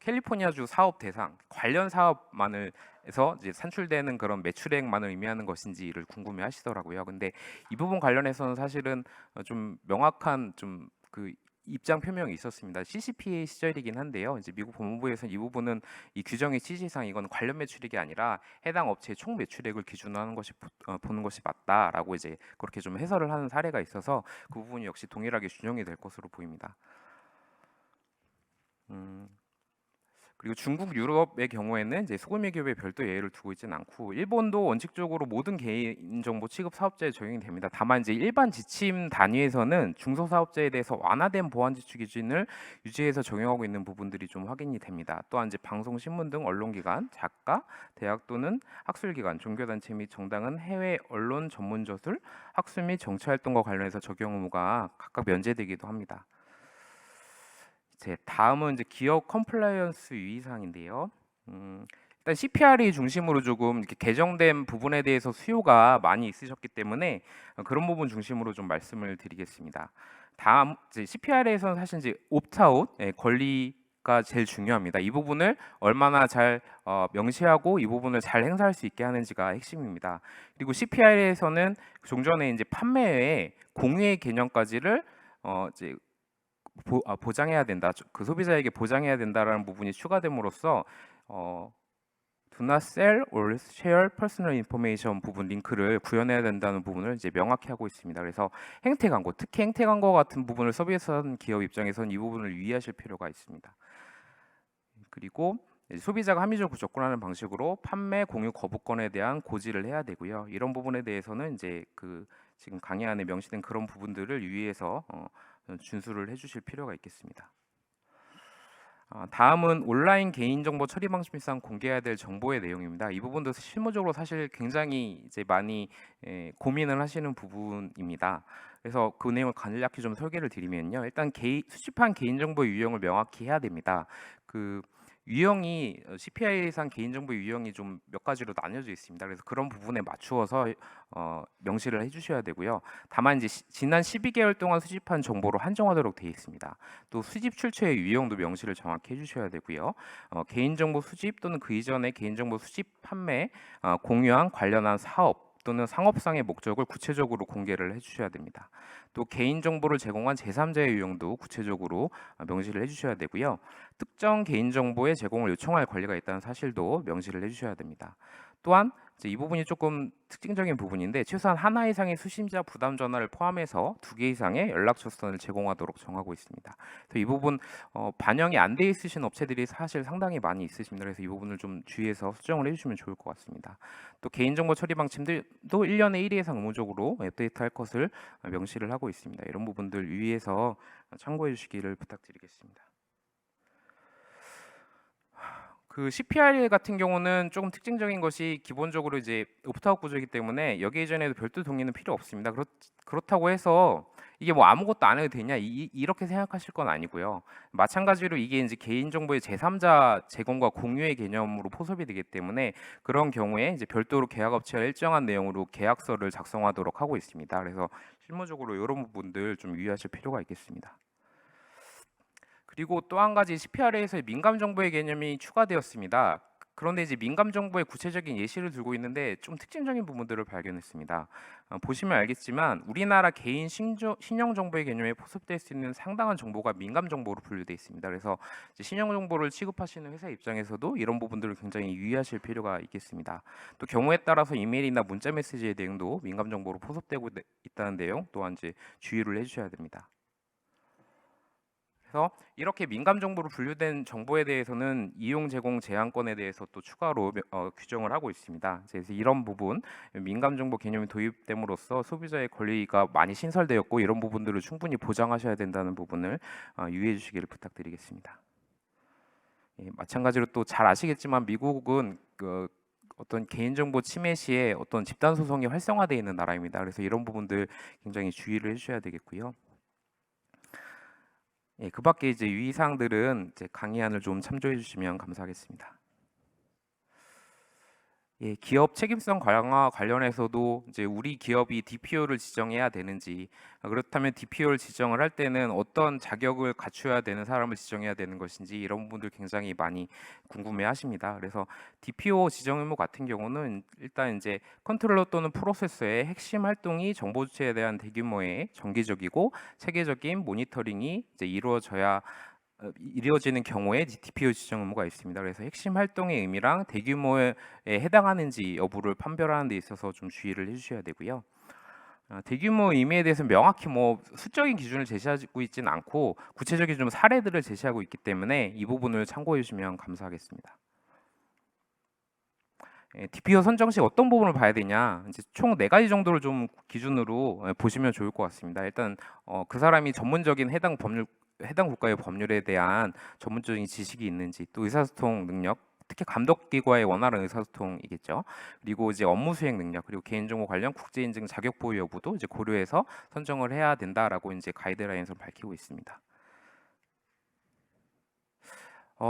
캘리포니아주 사업 대상 관련 사업만을 해서 이제 산출되는 그런 매출액만을 의미하는 것인지를 궁금해하시더라고요. 근데 이 부분 관련해서는 사실은 좀 명확한 좀 그 입장 표명이 있었습니다. CCPA 시절이긴 한데요. 이제 미국 법무부에서는 이 부분은 이 규정의 취지상 이건 관련 매출액이 아니라 해당 업체의 총 매출액을 기준으로 하는 것이 보는 것이 맞다라고 이제 그렇게 좀 해설을 하는 사례가 있어서 그 부분이 역시 동일하게 준용이 될 것으로 보입니다. 그리고 중국, 유럽의 경우에는 이제 소규모 기업에 별도 예외를 두고 있지는 않고 일본도 원칙적으로 모든 개인정보 취급 사업자에 적용이 됩니다. 다만 이제 일반 지침 단위에서는 중소사업자에 대해서 완화된 보안 지출 기준을 유지해서 적용하고 있는 부분들이 좀 확인이 됩니다. 또한 이제 방송, 신문 등 언론기관, 작가, 대학 또는 학술기관, 종교단체 및 정당은 해외 언론 전문 저술, 학술 및 정치활동과 관련해서 적용 의무가 각각 면제되기도 합니다. 다음은 이제 기업 컴플라이언스 유의사항인데요. 일단 CPR이 중심으로 조금 이렇게 개정된 부분에 대해서 수요가 많이 있으셨기 때문에 그런 부분 중심으로 좀 말씀을 드리겠습니다. 다음 이제 CPR에서는 사실 이제 옵트아웃 권리가 제일 중요합니다. 이 부분을 얼마나 잘 명시하고 이 부분을 잘 행사할 수 있게 하는지가 핵심입니다. 그리고 CPR에서는 종전에 이제 판매의 공유의 개념까지를 이제 보장해야 된다. 그 소비자에게 보장해야 된다라는 부분이 추가됨으로써 Do not sell or share personal information 부분 링크를 구현해야 된다는 부분을 이제 명확히 하고 있습니다. 그래서 행태 광고, 특히 행태 광고 같은 부분을 서비스하는 기업 입장에서는 이 부분을 유의하실 필요가 있습니다. 그리고 이제 소비자가 합리적으로 접근하는 방식으로 판매 공유 거부권에 대한 고지를 해야 되고요. 이런 부분에 대해서는 이제 그 지금 강의안에 명시된 그런 부분들을 유의해서 준수를 해주실 필요가 있겠습니다. 다음은 온라인 개인정보 처리 방식상 공개해야 될 정보의 내용입니다. 이 부분도 실무적으로 사실 굉장히 이제 많이 고민을 하시는 부분입니다. 그래서 그 내용을 간략히 좀 설계를 드리면요. 일단 수집한 개인정보의 유형을 명확히 해야 됩니다. 그 유형이 CPI상 개인정보 유형이 좀 몇 가지로 나뉘어져 있습니다. 그래서 그런 부분에 맞추어서 명시를 해주셔야 되고요. 다만 이제 지난 12개월 동안 수집한 정보로 한정하도록 되어 있습니다. 또 수집 출처의 유형도 명시를 정확히 해주셔야 되고요. 개인정보 수집 또는 그 이전의 개인정보 수집, 판매, 공유한 관련한 사업 또는 상업상의 목적을 구체적으로 공개를 해주셔야 됩니다. 또 개인정보를 제공한 제3자의 유형도 구체적으로 명시를 해주셔야 되고요. 특정 개인정보의 제공을 요청할 권리가 있다는 사실도 명시를 해주셔야 됩니다. 또한 이제 이 부분이 조금 특징적인 부분인데 최소한 하나 이상의 수신자 부담 전화를 포함해서 2개 이상의 연락처선을 제공하도록 정하고 있습니다. 그래서 이 부분 반영이 안 돼 있으신 업체들이 사실 상당히 많이 있으십니다. 그래서 이 부분을 좀 주의해서 수정을 해주시면 좋을 것 같습니다. 또 개인정보 처리 방침들도 1년에 1회 이상 의무적으로 업데이트할 것을 명시를 하고 있습니다. 이런 부분들 유의해서 참고해 주시기를 부탁드리겠습니다. 그 CPRA 같은 경우는 조금 특징적인 것이 기본적으로 이제 오프트아웃 구조이기 때문에 여기 이전에도 별도 동의는 필요 없습니다. 그렇다고 해서 이게 뭐 아무것도 안 해도 되냐 이렇게 생각하실 건 아니고요. 마찬가지로 이게 이제 개인정보의 제3자 제공과 공유의 개념으로 포섭이 되기 때문에 그런 경우에 이제 별도로 계약업체와 일정한 내용으로 계약서를 작성하도록 하고 있습니다. 그래서 실무적으로 이런 부분들 좀 유의하실 필요가 있겠습니다. 그리고 또 한 가지 CPRA에서 민감 정보의 개념이 추가되었습니다. 그런데 이제 민감 정보의 구체적인 예시를 들고 있는데 좀 특징적인 부분들을 발견했습니다. 보시면 알겠지만 우리나라 개인 신용 정보의 개념에 포섭될 수 있는 상당한 정보가 민감 정보로 분류되어 있습니다. 그래서 이제 신용 정보를 취급하시는 회사 입장에서도 이런 부분들을 굉장히 유의하실 필요가 있겠습니다. 또 경우에 따라서 이메일이나 문자 메시지의 내용도 민감 정보로 포섭되고 있다는 내용 또한 이제 주의를 해주셔야 됩니다. 그래서 이렇게 민감 정보로 분류된 정보에 대해서는 이용 제공 제한권에 대해서 또 추가로 규정을 하고 있습니다. 그래서 이런 부분 민감 정보 개념이 도입됨으로써 소비자의 권리가 많이 신설되었고 이런 부분들을 충분히 보장하셔야 된다는 부분을 유의해 주시기를 부탁드리겠습니다. 예, 마찬가지로 또 잘 아시겠지만 미국은 어떤 개인정보 침해 시에 어떤 집단 소송이 활성화되어 있는 나라입니다. 그래서 이런 부분들 굉장히 주의를 해주셔야 되겠고요. 예, 그 밖에 이제 유의사항들은 이제 강의안을 좀 참조해 주시면 감사하겠습니다. 예, 기업 책임성 강화 관련해서도 이제 우리 기업이 DPO를 지정해야 되는지, 그렇다면 DPO를 지정을 할 때는 어떤 자격을 갖춰야 되는 사람을 지정해야 되는 것인지 이런 부분들 굉장히 많이 궁금해하십니다. 그래서 DPO 지정 의무 같은 경우는 일단 이제 컨트롤러 또는 프로세서의 핵심 활동이 정보 주체에 대한 대규모의 정기적이고 체계적인 모니터링이 이제 이루어지는 경우에 DPO 지정 의무가 있습니다. 그래서 핵심 활동의 의미랑 대규모에 해당하는지 여부를 판별하는 데 있어서 좀 주의를 해주셔야 되고요. 대규모 의미에 대해서 명확히 뭐 수적인 기준을 제시하고 있지는 않고 구체적인 좀 사례들을 제시하고 있기 때문에 이 부분을 참고해 주시면 감사하겠습니다. DPO 선정 시 어떤 부분을 봐야 되냐? 이제 총 4가지 정도를 좀 기준으로 보시면 좋을 것 같습니다. 일단 그 사람이 전문적인 해당 국가의 법률에 대한 전문적인 지식이 있는지, 또 의사소통 능력, 특히 감독기관의 원활한 의사소통이겠죠. 그리고 이제 업무 수행 능력, 그리고 개인정보 관련 국제인증 자격 보유 여부도 이제 고려해서 선정을 해야 된다라고 이제 가이드라인에서 밝히고 있습니다.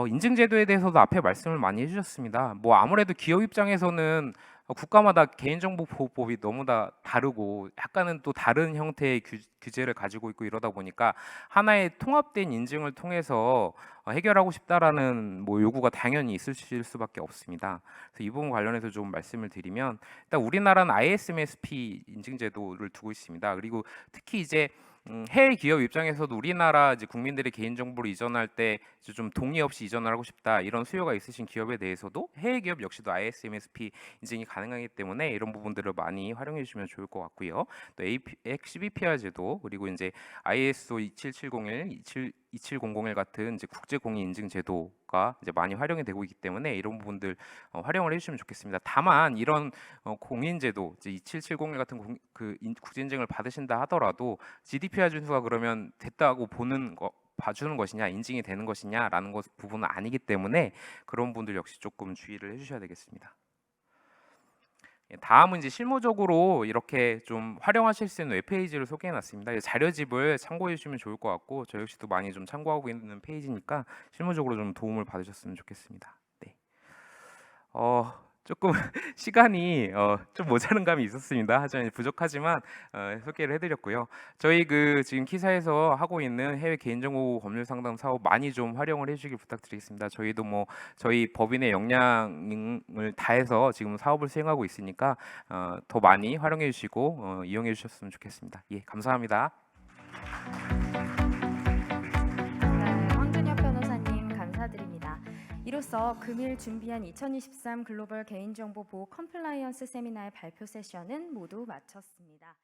인증 제도에 대해서도 앞에 말씀을 많이 해주셨습니다. 뭐 아무래도 기업 입장에서는 국가마다 개인정보보호법이 너무 다 다르고 약간은 또 다른 형태의 규제를 가지고 있고 이러다 보니까 하나의 통합된 인증을 통해서 해결하고 싶다라는 뭐 요구가 당연히 있을 수밖에 없습니다. 그래서 이 부분 관련해서 좀 말씀을 드리면 일단 우리나라는 ISMSP 인증 제도를 두고 있습니다. 그리고 특히 이제 해외 기업 입장에서도 우리나라 이제 국민들의 개인 정보를 이전할 때 좀 동의 없이 이전을 하고 싶다 이런 수요가 있으신 기업에 대해서도 해외 기업 역시도 ISMSP 인증이 가능하기 때문에 이런 부분들을 많이 활용해 주시면 좋을 것 같고요. 또 CBPR 제도 그리고 이제 ISO 27701, 27001 같은 이제 국제 공인 인증 제도가 이제 많이 활용이 되고 있기 때문에 이런 부분들 활용을 해주시면 좋겠습니다. 다만 이런 공인 제도, 이제 27701 같은 국제 인증을 받으신다 하더라도 GDPR 준수가 그러면 됐다고 봐주는 것이냐, 인증이 되는 것이냐라는 부분은 아니기 때문에 그런 분들 역시 조금 주의를 해주셔야 되겠습니다. 다음은 이제 실무적으로 이렇게 좀 활용하실 수 있는 웹페이지를 소개해놨습니다. 자료집을 참고해 주시면 좋을 것 같고 저 역시도 많이 좀 참고하고 있는 페이지니까 실무적으로 좀 도움을 받으셨으면 좋겠습니다. 네. 조금 시간이 좀 모자른 감이 있었습니다. 하지만 부족하지만 소개를 해드렸고요. 저희 지금 키사에서 하고 있는 해외 개인정보 법률 상담 사업 많이 좀 활용을 해주길 부탁드리겠습니다. 저희도 저희 법인의 역량을 다해서 지금 사업을 수행하고 있으니까 더 많이 활용해 주시고 이용해 주셨으면 좋겠습니다. 예, 감사합니다. 네, 황준혁 변호사님 감사드립니다. 이로써 금일 준비한 2023 글로벌 개인정보 보호 컴플라이언스 세미나의 발표 세션은 모두 마쳤습니다.